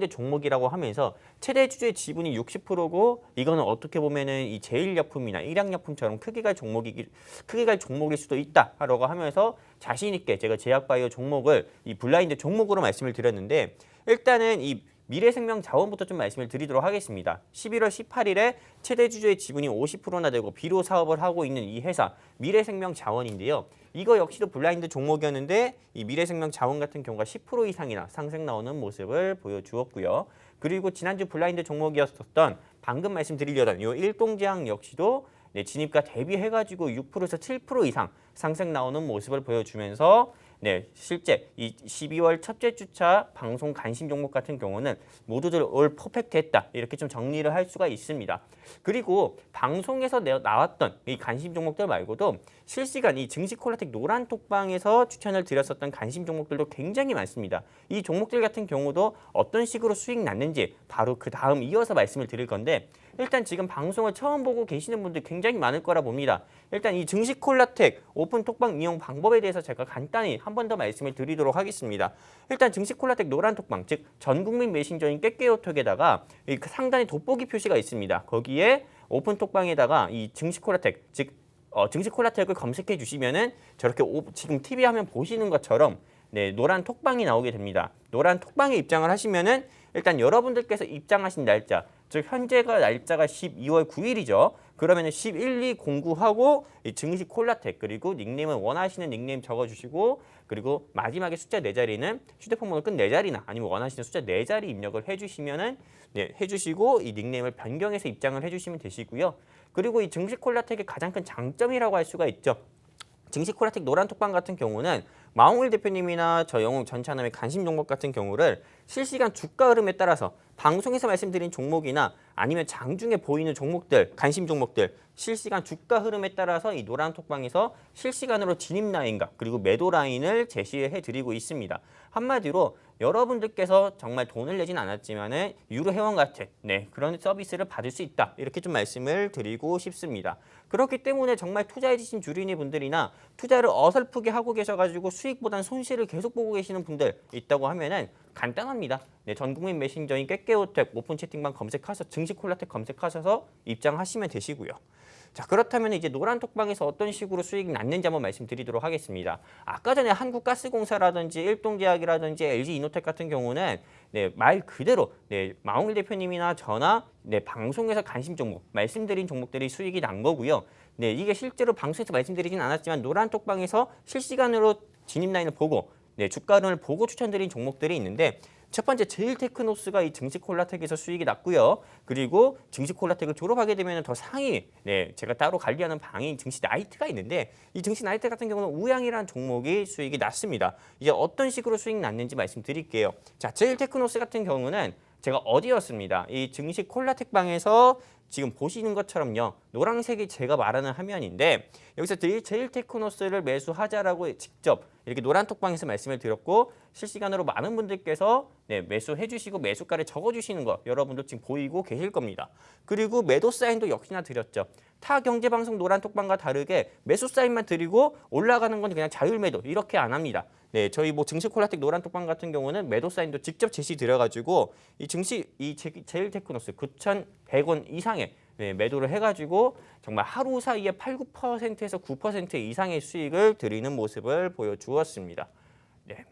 종목이라고 하면서 최대 주주의 지분이 60%고 이거는 어떻게 보면은 이 제일약품이나 일양약품처럼 크게 갈 종목일 수도 있다라고 하면서 자신 있게 제가 제약바이오 종목을 이 블라인드 종목으로 말씀을 드렸는데 일단은 이 미래생명자원부터 좀 말씀을 드리도록 하겠습니다. 11월 18일에 최대 주주의 지분이 50%나 되고 비로 사업을 하고 있는 이 회사 미래생명자원인데요. 이거 역시도 블라인드 종목이었는데 이 미래생명자원 같은 경우가 10% 이상이나 상승 나오는 모습을 보여주었고요. 그리고 지난주 블라인드 종목이었었던 방금 말씀드리려던 이 일동제약 역시도 네, 진입가 대비해가지고 6%에서 7% 이상 상승 나오는 모습을 보여주면서 네, 실제 이 12월 첫째 주차 방송 관심 종목 같은 경우는 모두들 올 퍼펙트했다 이렇게 좀 정리를 할 수가 있습니다. 그리고 방송에서 나왔던 이 관심 종목들 말고도 실시간 이 증시 콜라텍 노란 톡방에서 추천을 드렸었던 관심 종목들도 굉장히 많습니다. 이 종목들 같은 경우도 어떤 식으로 수익 났는지 바로 그 다음 이어서 말씀을 드릴 건데 일단 지금 방송을 처음 보고 계시는 분들 굉장히 많을 거라 봅니다. 일단 이 증시 콜라텍 오픈 톡방 이용 방법에 대해서 제가 간단히 한 번 더 말씀을 드리도록 하겠습니다. 일단 증시 콜라텍 노란 톡방, 즉 전국민 메신저인 깨깨오톡에다가 상단에 돋보기 표시가 있습니다. 거기에 오픈 톡방에다가 이 증시 콜라텍, 즉 증시 콜라텍을 검색해 주시면은 저렇게 지금 TV 화면 보시는 것처럼 네, 노란 톡방이 나오게 됩니다. 노란 톡방에 입장을 하시면은 일단 여러분들께서 입장하신 날짜, 즉 현재가 날짜가 12월 9일이죠. 그러면 11.209하고 이 증시 콜라텍 그리고 닉네임은 원하시는 닉네임 적어주시고 그리고 마지막에 숫자 4자리는 휴대폰 번호 끝 4자리나 아니면 원하시는 숫자 4자리 입력을 해주시면은 네, 해주시고 이 닉네임을 변경해서 입장을 해주시면 되시고요. 그리고 이 증시 콜라텍의 가장 큰 장점이라고 할 수가 있죠. 증시 콜라텍 노란 톡방 같은 경우는 마홍일 대표님이나 저 영웅 전차남의 관심 종목 같은 경우를 실시간 주가 흐름에 따라서 방송에서 말씀드린 종목이나 아니면 장중에 보이는 종목들, 관심 종목들 실시간 주가 흐름에 따라서 이 노란 톡방에서 실시간으로 진입 라인과 그리고 매도 라인을 제시해 드리고 있습니다. 한마디로 여러분들께서 정말 돈을 내진 않았지만은 유료 회원 같은 네, 그런 서비스를 받을 수 있다. 이렇게 좀 말씀을 드리고 싶습니다. 그렇기 때문에 정말 투자해 주신 주린이 분들이나 투자를 어설프게 하고 계셔가지고 수익보단 손실을 계속 보고 계시는 분들 있다고 하면은 간단합니다. 네, 전국민 메신저인 깨깨오텍 오픈 채팅방 검색하셔서 증시 콜라텍 검색하셔서 입장하시면 되시고요. 자, 그렇다면 이제 노란 톡방에서 어떤 식으로 수익이 났는지 한번 말씀드리도록 하겠습니다. 아까 전에 한국가스공사라든지 일동제약이라든지 LG이노텍 같은 경우는 네, 말 그대로 네, 마홍일 대표님이나 저나 네, 방송에서 관심 종목 말씀드린 종목들이 수익이 난 거고요. 네, 이게 실제로 방송에서 말씀드리진 않았지만 노란 톡방에서 실시간으로 진입 라인을 보고 네, 주가 흐름을 보고 추천드린 종목들이 있는데 첫 번째 제일테크노스가 이 증시 콜라텍에서 수익이 났고요. 그리고 증시 콜라텍을 졸업하게 되면 더 상위, 네, 제가 따로 관리하는 방인 증시 나이트가 있는데 이 증시 나이트 같은 경우는 우양이라는 종목이 수익이 났습니다. 이제 어떤 식으로 수익 났는지 말씀드릴게요. 자, 제일테크노스 같은 경우는 제가 어디였습니다. 이 증시 콜라텍 방에서 지금 보시는 것처럼요. 노란색이 제가 말하는 화면인데 여기서 제일테크노스를 매수하자라고 직접 이렇게 노란 톡방에서 말씀을 드렸고 실시간으로 많은 분들께서 네, 매수해 주시고 매수가를 적어 주시는 거 여러분들 지금 보이고 계실 겁니다. 그리고 매도 사인도 역시나 드렸죠. 타 경제방송 노란 톡방과 다르게 매수 사인만 드리고 올라가는 건 그냥 자율 매도 이렇게 안 합니다. 네, 저희 뭐 증시 콜라텍 노란 톡방 같은 경우는 매도 사인도 직접 제시 드려가지고 이 증시 이 제일테크노스 9,100원 이상의 네, 매도를 해가지고 정말 하루 사이에 8, 9%에서 9% 이상의 수익을 드리는 모습을 보여주었습니다. 네,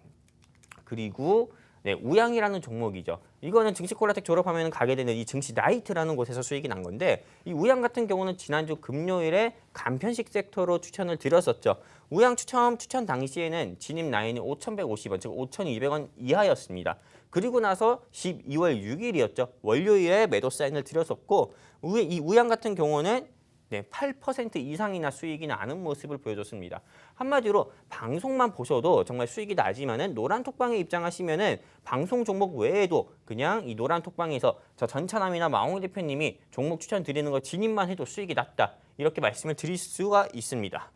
그리고 네, 우양이라는 종목이죠. 이거는 증시 콜라텍 졸업하면 가게 되는 이 증시 나이트라는 곳에서 수익이 난 건데 이 우양 같은 경우는 지난주 금요일에 간편식 섹터로 추천을 드렸었죠. 우양 추천 당시에는 진입 라인이 5,150원, 즉 5,200원 이하였습니다. 그리고 나서 12월 6일이었죠. 월요일에 매도 사인을 드렸었고 이 우양 같은 경우는 네, 8% 이상이나 수익이 나는 모습을 보여줬습니다. 한마디로 방송만 보셔도 정말 수익이 나지만은 노란 톡방에 입장하시면은 방송 종목 외에도 그냥 이 노란 톡방에서 저 전차남이나 마홍 대표님이 종목 추천 드리는 거 진입만 해도 수익이 났다. 이렇게 말씀을 드릴 수가 있습니다.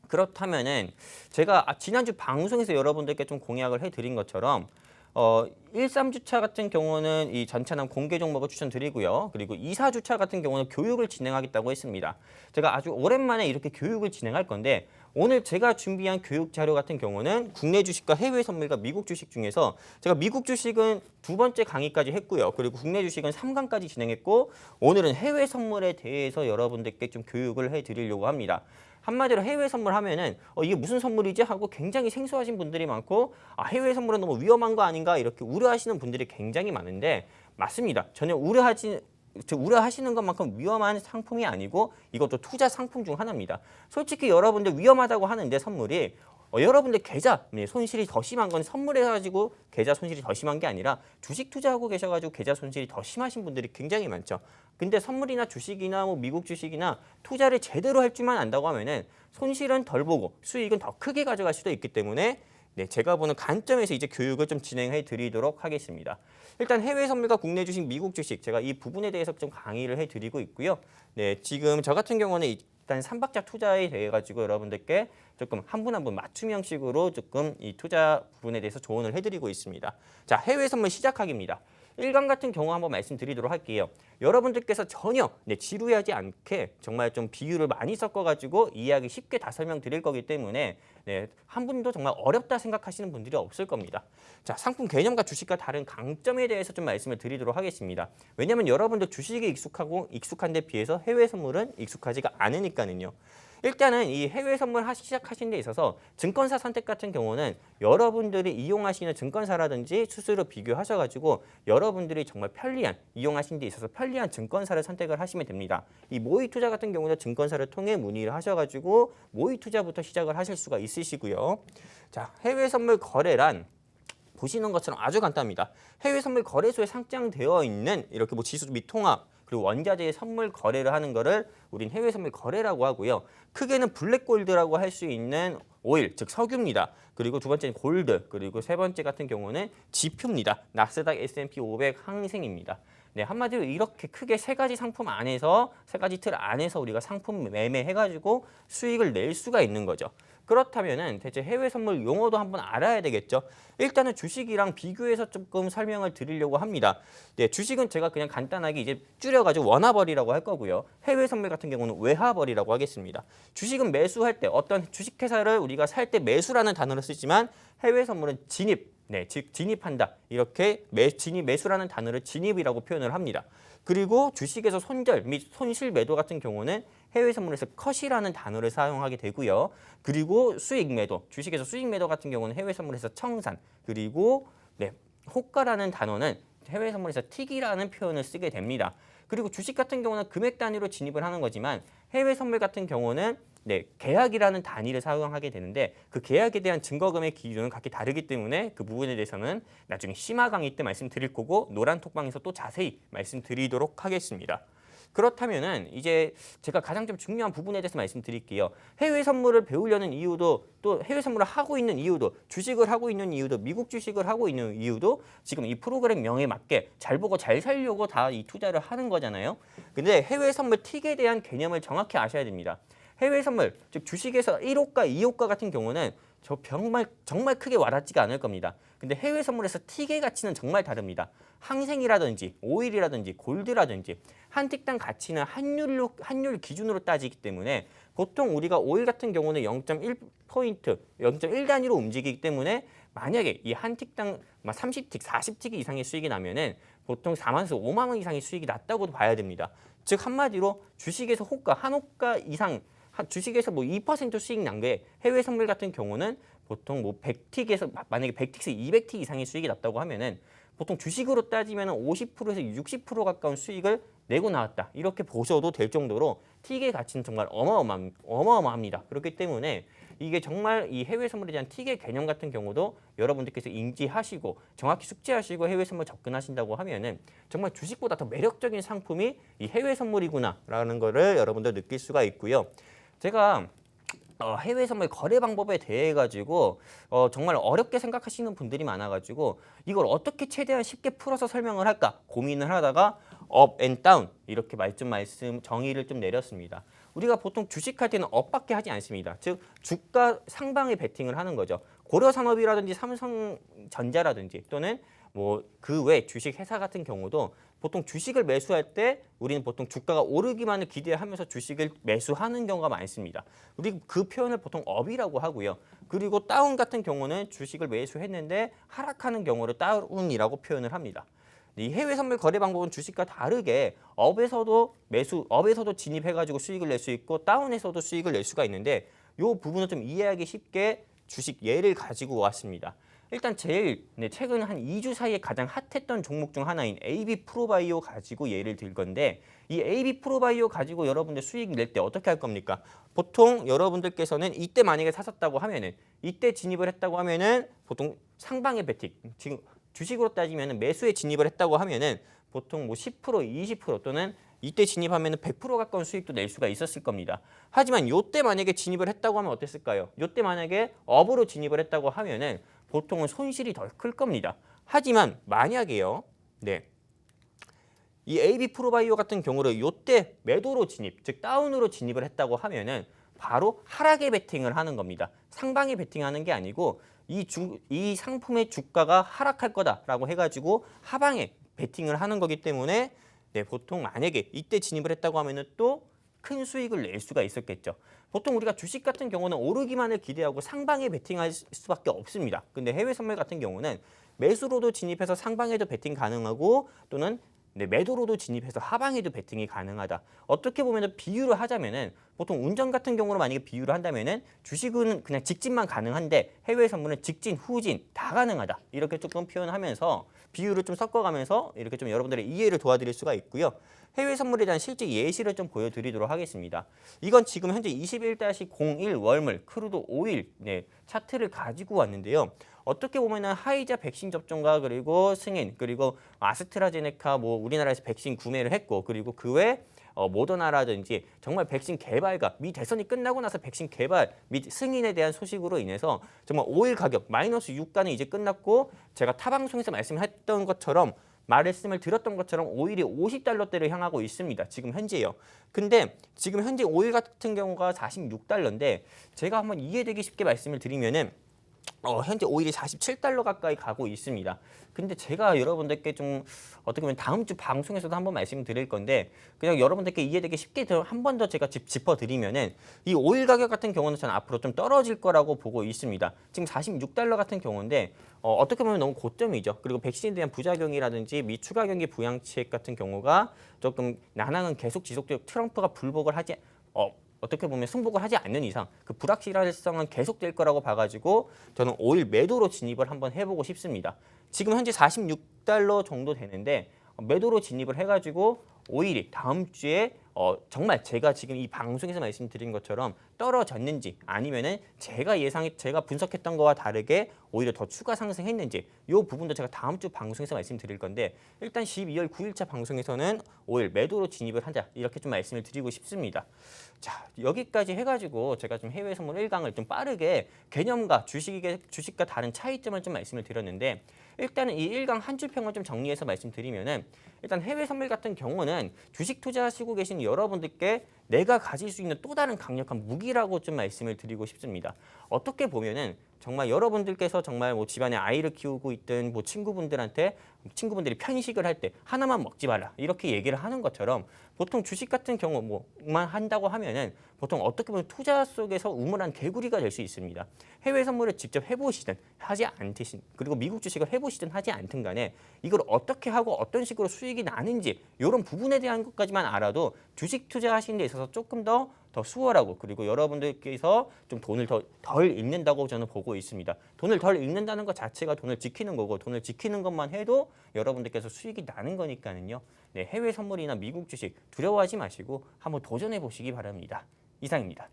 그렇다면은 제가 지난주 방송에서 여러분들께 좀 공약을 해드린 것처럼 1, 3주차 같은 경우는 이 전차남 공개 종목을 추천드리고요. 그리고 2, 4주차 같은 경우는 교육을 진행하겠다고 했습니다. 제가 아주 오랜만에 이렇게 교육을 진행할 건데 오늘 제가 준비한 교육 자료 같은 경우는 국내 주식과 해외 선물과 미국 주식 중에서 제가 미국 주식은 2번째 강의까지 했고요. 그리고 국내 주식은 3강까지 진행했고 오늘은 해외 선물에 대해서 여러분들께 좀 교육을 해드리려고 합니다. 한마디로 해외 선물 하면은 이게 무슨 선물이지 하고 굉장히 생소하신 분들이 많고 해외 선물은 너무 위험한 거 아닌가 이렇게 우려하시는 분들이 굉장히 많은데 맞습니다. 전혀 우려하시는 것만큼 위험한 상품이 아니고 이것도 투자 상품 중 하나입니다. 솔직히 여러분들 위험하다고 하는데 선물이 여러분들 계좌 손실이 더 심한 건 선물해가지고 계좌 손실이 더 심한 게 아니라 주식 투자하고 계셔가지고 계좌 손실이 더 심하신 분들이 굉장히 많죠. 근데 선물이나 주식이나 뭐 미국 주식이나 투자를 제대로 할 줄만 안다고 하면은 손실은 덜 보고 수익은 더 크게 가져갈 수도 있기 때문에 제가 보는 관점에서 이제 교육을 좀 진행해 드리도록 하겠습니다. 일단 해외 선물과 국내 주식, 미국 주식 제가 이 부분에 대해서 좀 강의를 해드리고 있고요. 지금 저 같은 경우는 일단 3박자 투자에 대해 가지고 여러분들께 조금 한 분 한 분 맞춤 형식으로 조금 이 투자 부분에 대해서 조언을 해드리고 있습니다. 자, 해외 선물 시작하기입니다. 1강 같은 경우 한번 말씀드리도록 할게요. 여러분들께서 전혀 지루하지 않게 정말 좀 비유를 많이 섞어가지고 이해하기 쉽게 다 설명드릴 거기 때문에 한 분도 정말 어렵다 생각하시는 분들이 없을 겁니다. 자, 상품 개념과 주식과 다른 강점에 대해서 좀 말씀을 드리도록 하겠습니다. 왜냐하면 여러분들 주식에 익숙한 데 비해서 해외 선물은 익숙하지가 않으니까는요. 일단은 이 해외 선물 시작하신 데 있어서 증권사 선택 같은 경우는 여러분들이 이용하시는 증권사라든지 수수료 비교하셔가지고 여러분들이 정말 편리한 이용하신 데 있어서 편리한 증권사를 선택을 하시면 됩니다. 이 모의 투자 같은 경우는 증권사를 통해 문의를 하셔가지고 모의 투자부터 시작을 하실 수가 있으시고요. 자, 해외 선물 거래란 보시는 것처럼 아주 간단합니다. 해외 선물 거래소에 상장되어 있는 이렇게 뭐 지수 및 통합 그리고 원자재의 선물 거래를 하는 거를 우린 해외 선물 거래라고 하고요. 크게는 블랙골드라고 할 수 있는 오일, 즉 석유입니다. 그리고 두 번째는 골드, 그리고 세 번째 같은 경우는 지표입니다. 나스닥 S&P 500 항생입니다. 한마디로 이렇게 크게 세 가지 상품 안에서 세 가지 틀 안에서 우리가 상품 매매해가지고 수익을 낼 수가 있는 거죠. 그렇다면은 대체 해외 선물 용어도 한번 알아야 되겠죠. 일단은 주식이랑 비교해서 조금 설명을 드리려고 합니다. 주식은 제가 그냥 간단하게 이제 줄여가지고 원화벌이라고 할 거고요. 해외 선물 같은 경우는 외화벌이라고 하겠습니다. 주식은 매수할 때 어떤 주식회사를 우리가 살 때 매수라는 단어를 쓰지만 해외 선물은 진입, 즉 진입한다. 이렇게 진입 매수라는 단어를 진입이라고 표현을 합니다. 그리고 주식에서 손절 및 손실 매도 같은 경우는 해외 선물에서 컷이라는 단어를 사용하게 되고요. 그리고 수익 매도, 주식에서 수익 매도 같은 경우는 해외 선물에서 청산, 그리고 호가라는 단어는 해외 선물에서 틱이라는 표현을 쓰게 됩니다. 그리고 주식 같은 경우는 금액 단위로 진입을 하는 거지만 해외 선물 같은 경우는 계약이라는 단위를 사용하게 되는데 그 계약에 대한 증거금의 기준은 각기 다르기 때문에 그 부분에 대해서는 나중에 심화 강의 때 말씀드릴 거고 노란톡방에서 또 자세히 말씀드리도록 하겠습니다. 그렇다면은 이제 제가 가장 좀 중요한 부분에 대해서 말씀드릴게요. 해외 선물을 배우려는 이유도 또 해외 선물을 하고 있는 이유도 주식을 하고 있는 이유도 미국 주식을 하고 있는 이유도 지금 이 프로그램 명에 맞게 잘 보고 잘 살려고 다 이 투자를 하는 거잖아요. 근데 해외 선물 틱에 대한 개념을 정확히 아셔야 됩니다. 해외 선물, 즉 주식에서 1호가, 2호가 같은 경우는 정말 크게 와닿지가 않을 겁니다. 근데 해외 선물에서 틱의 가치는 정말 다릅니다. 항생이라든지 오일이라든지 골드라든지 한 틱당 가치는 환율 기준으로 따지기 때문에 보통 우리가 오일 같은 경우는 0.1포인트, 0.1 단위로 움직이기 때문에 만약에 이 한 틱당 30틱, 40틱 이상의 수익이 나면은 보통 4만에서 5만 원 이상의 수익이 났다고도 봐야 됩니다. 즉 한마디로 주식에서 한 호가 이상 주식에서 뭐 2% 수익 난 게 해외 선물 같은 경우는 보통 뭐 100틱에서 만약에 100틱에서 200틱 이상의 수익이 났다고 하면은 보통 주식으로 따지면 50%에서 60% 가까운 수익을 내고 나왔다. 이렇게 보셔도 될 정도로 틱의 가치는 정말 어마어마합니다. 그렇기 때문에 이게 정말 이 해외 선물에 대한 틱의 개념 같은 경우도 여러분들께서 인지하시고 정확히 숙지하시고 해외 선물 접근하신다고 하면은 정말 주식보다 더 매력적인 상품이 이 해외 선물이구나라는 거를 여러분들 느낄 수가 있고요. 제가 해외 선물 거래 방법에 대해 가지고 정말 어렵게 생각하시는 분들이 많아가지고 이걸 어떻게 최대한 쉽게 풀어서 설명을 할까 고민을 하다가 업 앤 다운 이렇게 말씀 정의를 좀 내렸습니다. 우리가 보통 주식할 때는 업밖에 하지 않습니다. 즉 주가 상방에 베팅을 하는 거죠. 고려산업이라든지 삼성전자라든지 또는 뭐 그 외 주식 회사 같은 경우도 보통 주식을 매수할 때 우리는 보통 주가가 오르기만을 기대하면서 주식을 매수하는 경우가 많습니다. 우리 그 표현을 보통 업이라고 하고요. 그리고 다운 같은 경우는 주식을 매수했는데 하락하는 경우를 다운이라고 표현을 합니다. 이 해외 선물 거래 방법은 주식과 다르게 업에서도 진입해가지고 수익을 낼 수 있고 다운에서도 수익을 낼 수가 있는데 이 부분을 좀 이해하기 쉽게 주식 예를 가지고 왔습니다. 일단 제일 최근 한 2주 사이에 가장 핫했던 종목 중 하나인 AB 프로바이오 가지고 예를 들 건데 이 AB 프로바이오 가지고 여러분들 수익 낼 때 어떻게 할 겁니까? 보통 여러분들께서는 이때 만약에 사셨다고 하면은 이때 진입을 했다고 하면은 보통 상방의 베팅 지금 주식으로 따지면 매수에 진입을 했다고 하면은 보통 뭐 10%, 20% 또는 이때 진입하면 100% 가까운 수익도 낼 수가 있었을 겁니다. 하지만 이때 만약에 진입을 했다고 하면 어땠을까요? 이때 만약에 업으로 진입을 했다고 하면은 보통은 손실이 더 클 겁니다. 하지만 만약에요. 이 AB 프로바이오 같은 경우를 이때 매도로 진입, 즉 다운으로 진입을 했다고 하면은 바로 하락에 베팅을 하는 겁니다. 상방에 베팅하는 게 아니고 이 상품의 주가가 하락할 거다라고 해가지고 하방에 베팅을 하는 거기 때문에 보통 만약에 이때 진입을 했다고 하면은 또 큰 수익을 낼 수가 있었겠죠. 보통 우리가 주식 같은 경우는 오르기만을 기대하고 상방에 베팅할 수밖에 없습니다. 근데 해외 선물 같은 경우는 매수로도 진입해서 상방에도 베팅 가능하고 또는 매도로도 진입해서 하방에도 베팅이 가능하다. 어떻게 보면 비유를 하자면은 보통 운전 같은 경우로 만약에 비유를 한다면은 주식은 그냥 직진만 가능한데 해외 선물은 직진, 후진 다 가능하다. 이렇게 조금 표현하면서 비유를 좀 섞어가면서 이렇게 좀 여러분들의 이해를 도와드릴 수가 있고요. 해외 선물에 대한 실제 예시를 좀 보여드리도록 하겠습니다. 이건 지금 현재 21-01 월물 크루드 오일 차트를 가지고 왔는데요. 어떻게 보면은 화이자 백신 접종과 그리고 승인 그리고 아스트라제네카 우리나라에서 백신 구매를 했고 그리고 그 외 모더나라든지 정말 백신 개발과 미 대선이 끝나고 나서 백신 개발 및 승인에 대한 소식으로 인해서 정말 오일 가격 마이너스 유가는 이제 끝났고 제가 타 방송에서 말씀했던 것처럼 말씀을 드렸던 것처럼 오일이 $50대를 향하고 있습니다. 지금 현재요. 근데 지금 현재 오일 같은 경우가 $46인데 제가 한번 이해되기 쉽게 말씀을 드리면은 현재 오일이 $47 가까이 가고 있습니다. 근데 제가 여러분들께 좀 어떻게 보면 다음 주 방송에서도 한번 말씀드릴 건데 그냥 여러분들께 이해되기 쉽게 한 번 더 제가 짚어드리면은 이 오일 가격 같은 경우는 저는 앞으로 좀 떨어질 거라고 보고 있습니다. 지금 $46 같은 경우인데 어떻게 보면 너무 고점이죠. 그리고 백신에 대한 부작용이라든지 미 추가 경기 부양책 같은 경우가 조금 난항은 계속 지속되고 트럼프가 불복을 하지 어떻게 보면 승복을 하지 않는 이상 그 불확실성은 계속될 거라고 봐가지고 저는 오일 매도로 진입을 한번 해보고 싶습니다. 지금 현재 $46 정도 되는데 매도로 진입을 해가지고 오일이 다음 주에 정말 제가 지금 이 방송에서 말씀드린 것처럼 떨어졌는지 아니면은 제가 분석했던 거와 다르게 오히려 더 추가 상승했는지 이 부분도 제가 다음 주 방송에서 말씀드릴 건데 일단 12월 9일차 방송에서는 오일 매도로 진입을 한다 이렇게 좀 말씀을 드리고 싶습니다. 자 여기까지 해가지고 제가 좀 해외 선물 1강을 좀 빠르게 개념과 주식과 다른 차이점을 좀 말씀을 드렸는데 일단은 이 1강 한 줄 평을 좀 정리해서 말씀드리면은 일단 해외 선물 같은 경우는 주식 투자하시고 계신 여러분들께 내가 가질 수 있는 또 다른 강력한 무기라고 좀 말씀을 드리고 싶습니다. 어떻게 보면은 정말 여러분들께서 정말 집안에 아이를 키우고 있든 친구분들이 편식을 할 때 하나만 먹지 말라 이렇게 얘기를 하는 것처럼 보통 주식 같은 경우만 한다고 하면은 보통 어떻게 보면 투자 속에서 우물한 개구리가 될 수 있습니다. 해외 선물을 직접 해보시든 하지 않든 그리고 미국 주식을 해보시든 하지 않든 간에 이걸 어떻게 하고 어떤 식으로 수익이 나는지 이런 부분에 대한 것까지만 알아도 주식 투자하시는 데 있어서 조금 더 수월하고 그리고 여러분들께서 좀 돈을 덜 잃는다고 저는 보고 있습니다. 돈을 덜 잃는다는 것 자체가 돈을 지키는 거고 돈을 지키는 것만 해도 여러분들께서 수익이 나는 거니까는요. 해외 선물이나 미국 주식 두려워하지 마시고 한번 도전해 보시기 바랍니다. 이상입니다.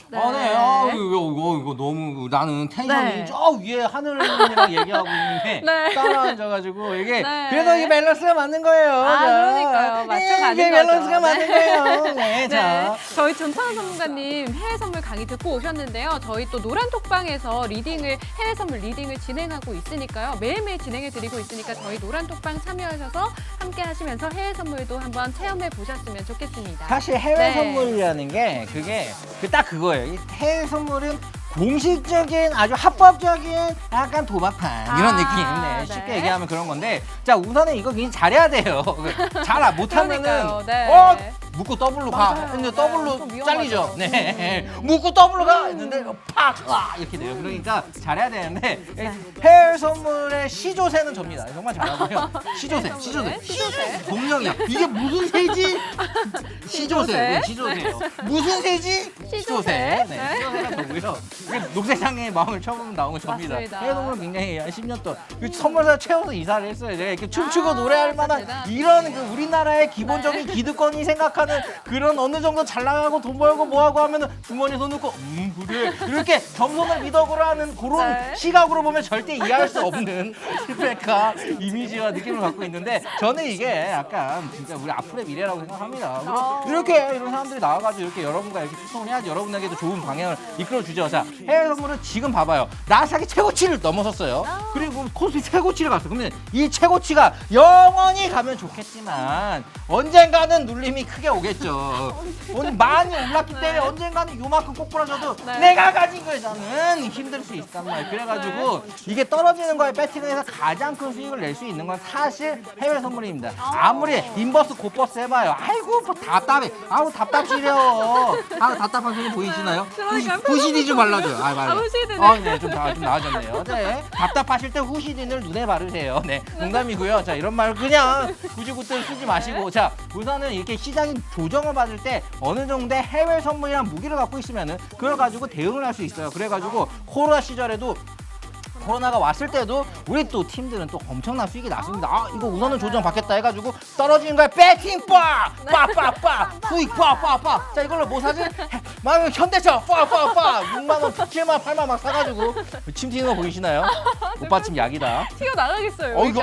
이거 너무 나는 텐션이 저 위에 하늘이랑 얘기하고 있는데 따라앉아가지고 이게 그래도 이게 밸런스가 맞는 거예요. 그러니까요. 맞춰가는 이게 거죠. 밸런스가 맞는 거예요. 자. 저희 전창환 전문가님 해외 선물 강의 듣고 오셨는데요. 저희 또 노란 톡방에서 해외 선물 리딩을 진행하고 있으니까요. 매일매일 진행해 드리고 있으니까 저희 노란 톡방 참여하셔서 함께 하시면서 해외 선물도 한번 체험해 보셨으면 좋겠습니다. 사실 해외 선물이라는 게 그게 딱 그거예요. 이 해외 선물은 공식적인 아주 합법적인 약간 도박판 이런 느낌. 네, 쉽게 네. 얘기하면 그런 건데 자 우선은 이거 굉장히 잘해야 돼요. 잘 못하면은 그러니까요, 네. 묶고 더블로 가 맞아요. 했는데 네, 더블로 좀 위험하죠. 잘리죠. 네, 묶고 더블로 가 했는데 팍 와, 이렇게 돼요. 그러니까 잘해야 되는데 해외 선물의 시조새는 접니다. 정말 잘하고요. 시조새. 공룡이야. 이게 무슨 새지? 시조새. 네, 시조새요. 무슨 새지? 시조새. 네, 시조새가 저고요. 이게 녹색장애의 마음을 처음 나온 건 접니다. 맞습니다. 해외 선물 굉장히 한 10년 동안 그 선물사 채워서 이사를 했어요. 내가 이렇게 춤추고 노래할 만한 이런 그 우리나라의 기본적인 기득권이 생각하는 그런 어느 정도 잘 나가고 돈 벌고 뭐하고 하면은 주머니에 손 넣고 그래 이렇게 겸손을 미덕으로 하는 그런 네. 시각으로 보면 절대 이해할 수 없는 스펙과 이미지와 느낌을 갖고 있는데 저는 이게 약간 진짜 우리 앞으로의 미래라고 생각합니다. 이렇게 이런 사람들이 나와가지고 이렇게 여러분과 이렇게 소통을 해야지 여러분에게도 좋은 방향을 이끌어주죠. 자 해외 선물은 지금 봐봐요. 나사기 최고치를 넘어섰어요. 그리고 코스피 최고치를 갔어. 그러면 이 최고치가 영원히 가면 좋겠지만 언젠가는 눌림이 크게 오겠죠. 오늘 많이 올랐기 때문에 언젠가는 요만큼 꼭 부러져도 내가 가진 거에서는 힘들 수 있단 말이에요. 그래가지고 이게 떨어지는 거에 배팅해서 가장 큰 수익을 낼 수 있는 건 사실 해외 선물입니다. 아무리 인버스 곧버스 해봐요. 아이고 뭐 답답해. 아우 답답시려. 아우 답답한 소리 보이시나요? 후시디 좀 발라줘요. 아 맞아요. 후시디네. 네, 좀 나아졌네요. 네, 답답하실 때 후시딘을 눈에 바르세요. 네, 농담이고요. 자, 이런 말 그냥 굳이 쓰지 마시고, 자, 우선은 이렇게 시장이 조정을 받을 때 어느 정도의 해외 선물이랑 무기를 갖고 있으면은 그걸 가지고 대응을 할 수 있어요. 그래가지고 코로나 시절에도 코로나가 왔을 때도 우리 또 팀들은 또 엄청난 수익이 났습니다. 아 이거 우선은 조정 받겠다 해가지고 떨어지는 거에 배팅 빠빠빠빠 수익 빠빠빠 자 이걸로 뭐 사지? 막 현대차 빠빠빠 6만 원 7만 8만 막 사가지고 침 튀는 거 보이시나요? 오빠 침 약이다. 튀어나가겠어요. 이거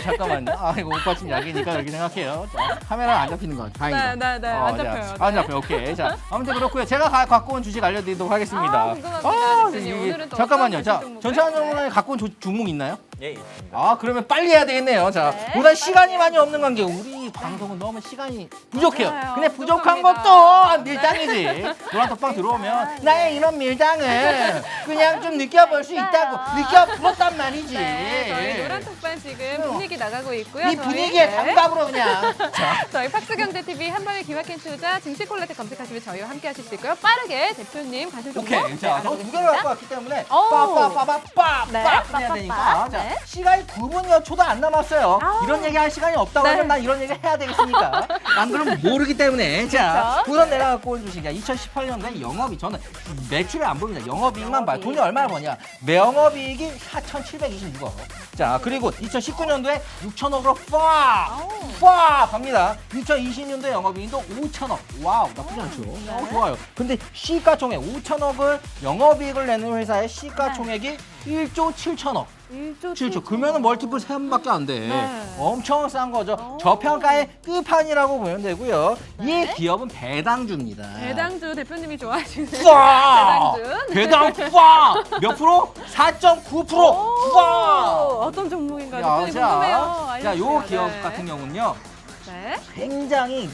잠깐만요. 이거 오빠 침 약이니까 이렇게 생각해요. 자, 카메라 안 잡히는 거 다행이다. 네, 안 잡혀요. 안 잡혀요. 오케이. 자 아무튼 그렇고요. 제가 갖고 온 주식 알려드리도록 하겠습니다. 궁금합니다. 대표님. 오늘은 또 잠깐만요. 어떤 자 종목을? 전체적으로 갖고 온 종목 있나요? 예, 있습니다. 아 그러면 빨리 해야 되겠네요. 자, 네, 우선 시간이 많이 없는 관계 우리 방송은 너무 시간이 부족해요. 맞아요. 근데 부족한 부족합니다. 것도 밀당이지. 노란톡방 들어오면 나의 이런 밀당을 그냥 좀 느껴볼 수 있다고 느껴보았단 말이지. 네, 저희 노란 톡방 지금 분위기 나가고 있고요. 이 분위기에 저희, 담밥으로 그냥. 자, 저희 팍스경제TV 한방에 기막힌 투자 증시콜레트 검색하시면 저희와 함께 하실 수 있고요. 빠르게 대표님 가실 종목. 오케이. 자, 저 두 개를 갖고 왔기 때문에 오. 빠빠빠빠빠 네, 해야 되니까. 자, 네. 시간이 9분여 초도 안 남았어요. 아우. 이런 얘기 할 시간이 없다고 네. 하면 난 이런 얘기 해야 되겠습니까? 안 그러면 모르기 때문에. 자, 그렇죠. 우선 내가 갖고 온 주식이야. 2018년도에 영업이 저는 매출이 안 보입니다. 영업이익만 봐요. 돈이 얼마나 버냐? 영업이익이 4,726억. 자, 그리고 2019년도에 6천억으로 팍 갑니다. 2020년도에 영업이익도 5천억. 와우, 나쁘지 않죠? 좋아요. 근데 시가총액 5천억을 영업이익을 내는 회사의 시가총액이 1조 7천억. 7조. 그러면은 멀티플 3밖에 안 돼. 네. 엄청 싼 거죠. 저평가의 끝판이라고 보면 되고요. 이 기업은 배당주입니다. 배당주 대표님이 좋아하시는 팍! 배당주. 배당 팍! 몇 프로? 4.9%. 팍! 어떤 종목인가요? 야, 대표님 궁금해요. 자, 요 알려주세요. 기업 네. 같은 경우는요. 네. 굉장히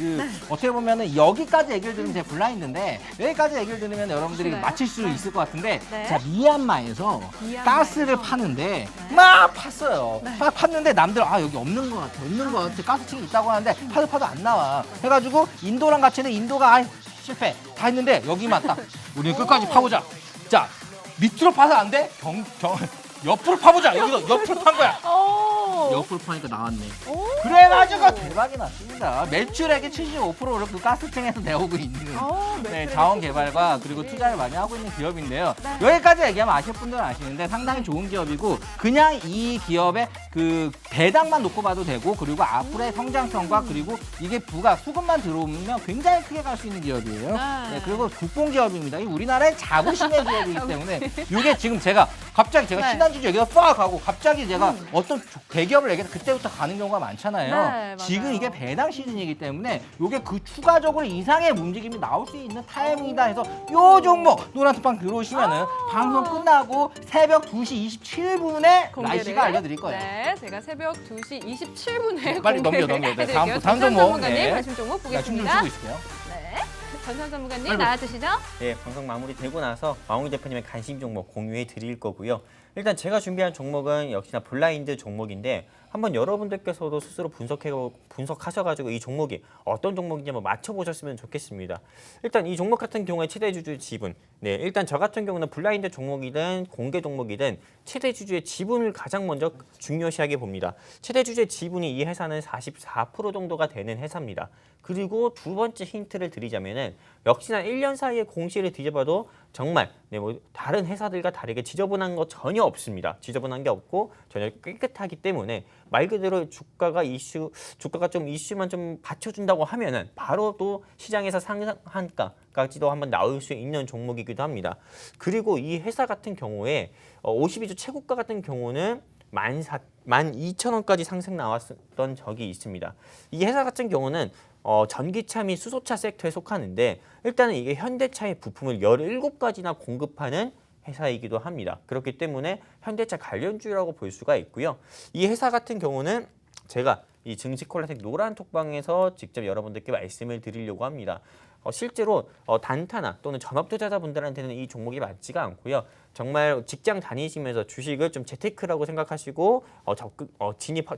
어떻게 보면은 여기까지 얘기를 들으면 제 블라인드인데 여기까지 얘기를 들으면 여러분들이 아시나요? 맞힐 수 있을 것 같은데 네. 자 미얀마에서 미얀마에서. 가스를 파는데 막 팠어요. 막 팠는데 남들 여기 없는 것 같아. 가스층이 있다고 하는데 파도 안 나와. 해가지고 인도랑 같이 했는데 인도가 실패 다 했는데 여기만 딱 우리는 끝까지 파보자. 자 밑으로 파서 안 돼? 옆으로 파보자. 여기서 옆으로 판 거야. 옆으로 파니까 나왔네. 그래가지고 대박이 났습니다. 매출액의 75%를 그 가스층에서 내오고 있는 네, 자원 개발과 그리고 투자를 많이 하고 있는 기업인데요. 여기까지 얘기하면 아실 분들은 아시는데 상당히 좋은 기업이고 그냥 이 기업의 그 배당만 놓고 봐도 되고 그리고 앞으로의 성장성과 그리고 이게 수급만 들어오면 굉장히 크게 갈 수 있는 기업이에요. 네, 그리고 국뽕 기업입니다. 이 우리나라의 자부심의 기업이기 때문에 이게 지금 갑자기 제가 신한주주 여기서 팍 하고 갑자기 제가 어떤 대기업을 얘기해서 그때부터 가는 경우가 많잖아요. 네, 맞아요. 지금 이게 배당 시즌이기 때문에 이게 그 추가적으로 이상의 움직임이 나올 수 있는 타이밍이다 해서 요 종목 노란톡방 들어오시면은 방송 끝나고 새벽 2시 27분에 라이시가 알려드릴 거예요. 네, 제가 새벽 2시 27분에 빨리 넘겨. 네, 다음 종목. 전문가님 네. 관심 종목 자, 춤좀 보겠습니다. 추고 있을게요. 네. 전선 전문가님 아이고. 나와주시죠. 네, 방송 마무리되고 나서 마웅이 대표님의 관심 종목 공유해 드릴 거고요. 일단 제가 준비한 종목은 역시나 블라인드 종목인데 한번 여러분들께서도 스스로 분석하셔가지고 이 종목이 어떤 종목인지 한번 맞춰보셨으면 좋겠습니다. 일단 이 종목 같은 경우에 최대 주주 지분. 네, 일단 저 같은 경우는 블라인드 종목이든 공개 종목이든 최대 주주의 지분을 가장 먼저 중요시하게 봅니다. 최대 주주의 지분이 이 회사는 44% 정도가 되는 회사입니다. 그리고 두 번째 힌트를 드리자면은 역시나 1년 사이에 공시를 뒤져봐도 정말 뭐 다른 회사들과 다르게 지저분한 거 전혀 없습니다. 지저분한 게 없고 전혀 깨끗하기 때문에 말 그대로 주가가 좀 이슈만 좀 받쳐준다고 하면은 바로 또 시장에서 상한가까지도 한번 나올 수 있는 종목이기도 합니다. 그리고 이 회사 같은 경우에 52주 최고가 같은 경우는 12,000원까지 상승 나왔던 적이 있습니다. 이 회사 같은 경우는 전기차 및 수소차 섹터에 속하는데 일단은 이게 현대차의 부품을 17가지나 공급하는 회사이기도 합니다. 그렇기 때문에 현대차 관련주라고 볼 수가 있고요. 이 회사 같은 경우는 제가 이 증시콜라텍 노란 톡방에서 직접 여러분들께 말씀을 드리려고 합니다. 실제로 단타나 또는 전업투자자분들한테는 이 종목이 맞지가 않고요. 정말 직장 다니시면서 주식을 좀 재테크라고 생각하시고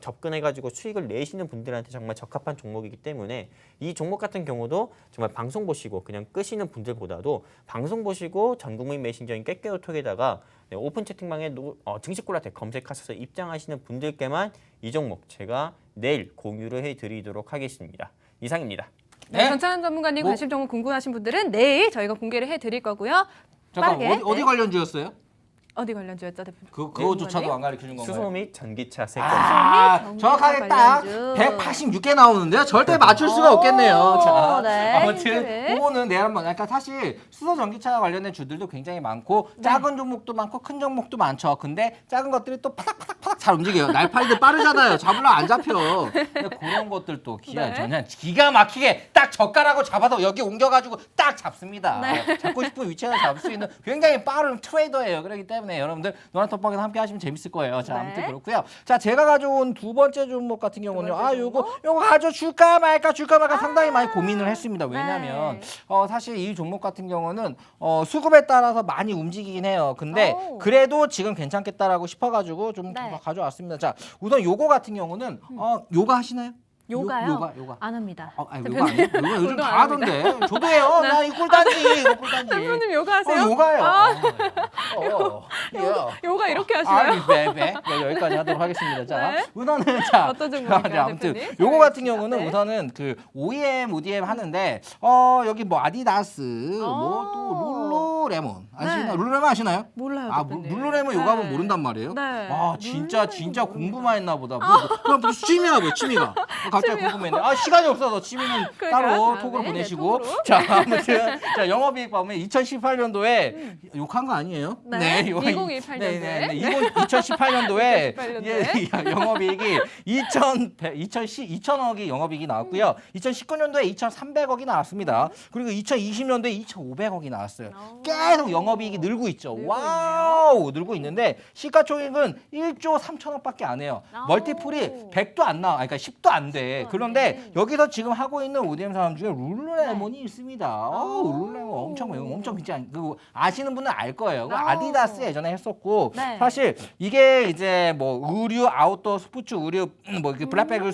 접근해가지고 수익을 내시는 분들한테 정말 적합한 종목이기 때문에 이 종목 같은 경우도 정말 방송 보시고 그냥 끄시는 분들보다도 방송 보시고 전국민 메신저인 깨깨오톡에다가 오픈 채팅방에 증시콜라텍 검색하셔서 입장하시는 분들께만 이 종목 제가 내일 공유를 해드리도록 하겠습니다. 이상입니다. 네, 네. 전찬 전문가님 뭐- 관심 종목 궁금하신 분들은 내일 저희가 공개를 해드릴 거고요. 잠깐 빠르게. 어디 네. 관련주였어요? 어디 관련주였죠, 대표님? 그거조차도 안 가르쳐 준 건가요? 수소 및 전기차 섹터. 정확하게 딱 관련주. 186개 나오는데요. 절대 맞출 수가 없겠네요. 자, 네, 아무튼 힌트를. 그거는 내일 한번. 그러니까 사실 수소 전기차 관련된 주들도 굉장히 많고 작은 종목도 많고 큰 종목도 많죠. 근데 작은 것들이 또 파닥파닥 잘 움직여요. 날파리들 빠르잖아요. 잡으려 안 잡혀. 근데 그런 것들도 기가 막히게 딱 젓가락으로 잡아서 여기 옮겨가지고 딱 잡습니다. 잡고 싶은 위치에서 잡을 수 있는 굉장히 빠른 트레이더예요. 그렇기 때문에 여러분들 노란 톡방에서 함께 하시면 재밌을 거예요. 자, 아무튼 그렇고요. 자, 제가 가져온 두 번째 종목 같은 경우는요. 요거 가져 줄까 말까 상당히 많이 고민을 했습니다. 왜냐면 사실 이 종목 같은 경우는 수급에 따라서 많이 움직이긴 해요. 근데 그래도 지금 괜찮겠다라고 싶어가지고 좀 가져왔습니다. 자, 우선 요거 같은 경우는 요가 하시나요? 요가요? 요가. 안 합니다. 아니, 요가 아니에요? 요가 요즘 운동 다 안 합니다. 하던데. 저도 해요. 나 이 꿀단지. 이거 꿀단지. 대표님 요가 하세요? 요가요. 요가 이렇게 하시나요? 네. 여기까지 하도록 하겠습니다. 자, 네. 우선은 자, 어떤 종목인가요, 아무튼 대표님? 요거 같은 경우는 네. 우선은 그 OEM 하는데 여기 뭐 아디다스, 뭐 또 룰루레몬 아시나요? 네. 룰루레몬 아시나요? 몰라요, 아, 대표님. 룰루레몬 요거 하면 모른단 말이에요? 네. 아, 진짜 공부만 했나 보다. 그럼 무슨 취미야, 뭐 취미가? 갑자기 궁금했네. 아, 시간이 없어서 취미는 그러니까요. 따로 네, 톡으로 네, 보내시고. 톡으로. 자, 아무튼 자, 영업이익 보면 2018년도에 욕한 거 아니에요? 네, 이거 2018 년도에. 2018년도에 영업이익이 2,000억이 영업이익이 나왔고요. 2019년도에 2,300억이 나왔습니다. 그리고 2020년도에 2,500억이 나왔어요. 계속 영업이익이 늘고 있죠. 와우, 늘고 있는데 시가총액은 1조 3천억밖에 안 해요. 멀티플이 100도 안 나와, 그러니까 10도 안 돼. 그런데 여기서 지금 하고 있는 ODM 사람 중에 룰루레몬이 있습니다. 룰루레몬 엄청 진짜 그거 아시는 분은 알 거예요. 아디다스 예전에 했었고 사실 이게 이제 뭐 의류, 아웃도어, 스포츠 의류 뭐 이렇게 블랙백을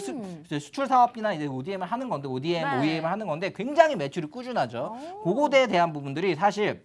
수출 사업이나 이제 ODM을 하는 건데 OEM을 하는 건데 굉장히 매출이 꾸준하죠. 그거에 대한 부분들이 사실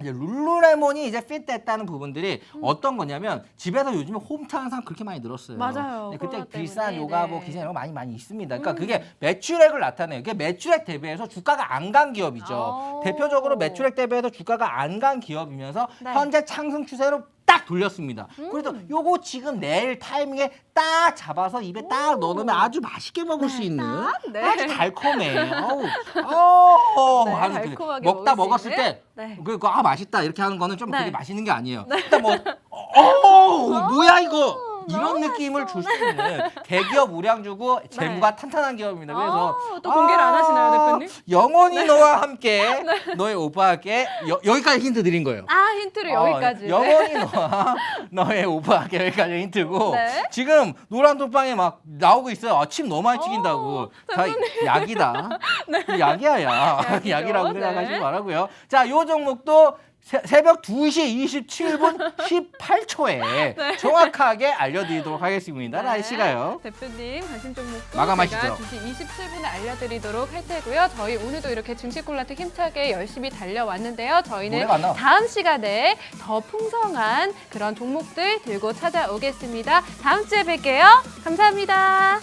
이제 룰루레몬이 이제 핏됐다는 부분들이 어떤 거냐면 집에서 요즘에 홈트 항상 그렇게 많이 늘었어요. 맞아요. 네, 그때 코로나 비싼 때문에. 요가 뭐 기사 이런 거 많이 있습니다. 그러니까 그게 매출액을 나타내요. 그게 매출액 대비해서 주가가 안 간 기업이죠. 대표적으로 매출액 대비해서 주가가 안 간 기업이면서 현재 상승 추세로 딱 돌렸습니다. 그래서 요거 지금 내일 타이밍에 딱 잡아서 입에 딱 넣으면 아주 맛있게 먹을 수 있는 아주 달콤해. 아주 달콤하게 먹다 먹을 수 먹었을 있는? 때 맛있다 이렇게 하는 거는 좀 그게 맛있는 게 아니에요. 네. 일단 뭐 뭐야 이거? 이런 느낌을 줄 수 있는 대기업 우량주고 재무가 탄탄한 기업입니다. 그래서 또 공개를 안 하시나요, 대표님? 영원히 너와 함께 너의 오빠에게 여기까지 힌트 드린 거예요. 힌트를 여기까지. 영원히 너와 너의 오빠에게 여기까지 힌트고 네. 지금 노란 톡방에 막 나오고 있어요. 침 너무 많이 튀긴다고. 다 약이다. 약이야, 약. 약이죠. 약이라고 네. 생각하시지 말라고요. 자, 요 종목도 새벽 2시 27분 18초에 정확하게 알려드리도록 하겠습니다. 날씨가요. 대표님 관심 종목도 마감하시죠. 제가 2시 27분에 알려드리도록 할 테고요. 저희 오늘도 이렇게 증시콜라텍 힘차게 열심히 달려왔는데요. 저희는 노래가 안 나와. 다음 시간에 더 풍성한 그런 종목들 들고 찾아오겠습니다. 다음 주에 뵐게요. 감사합니다.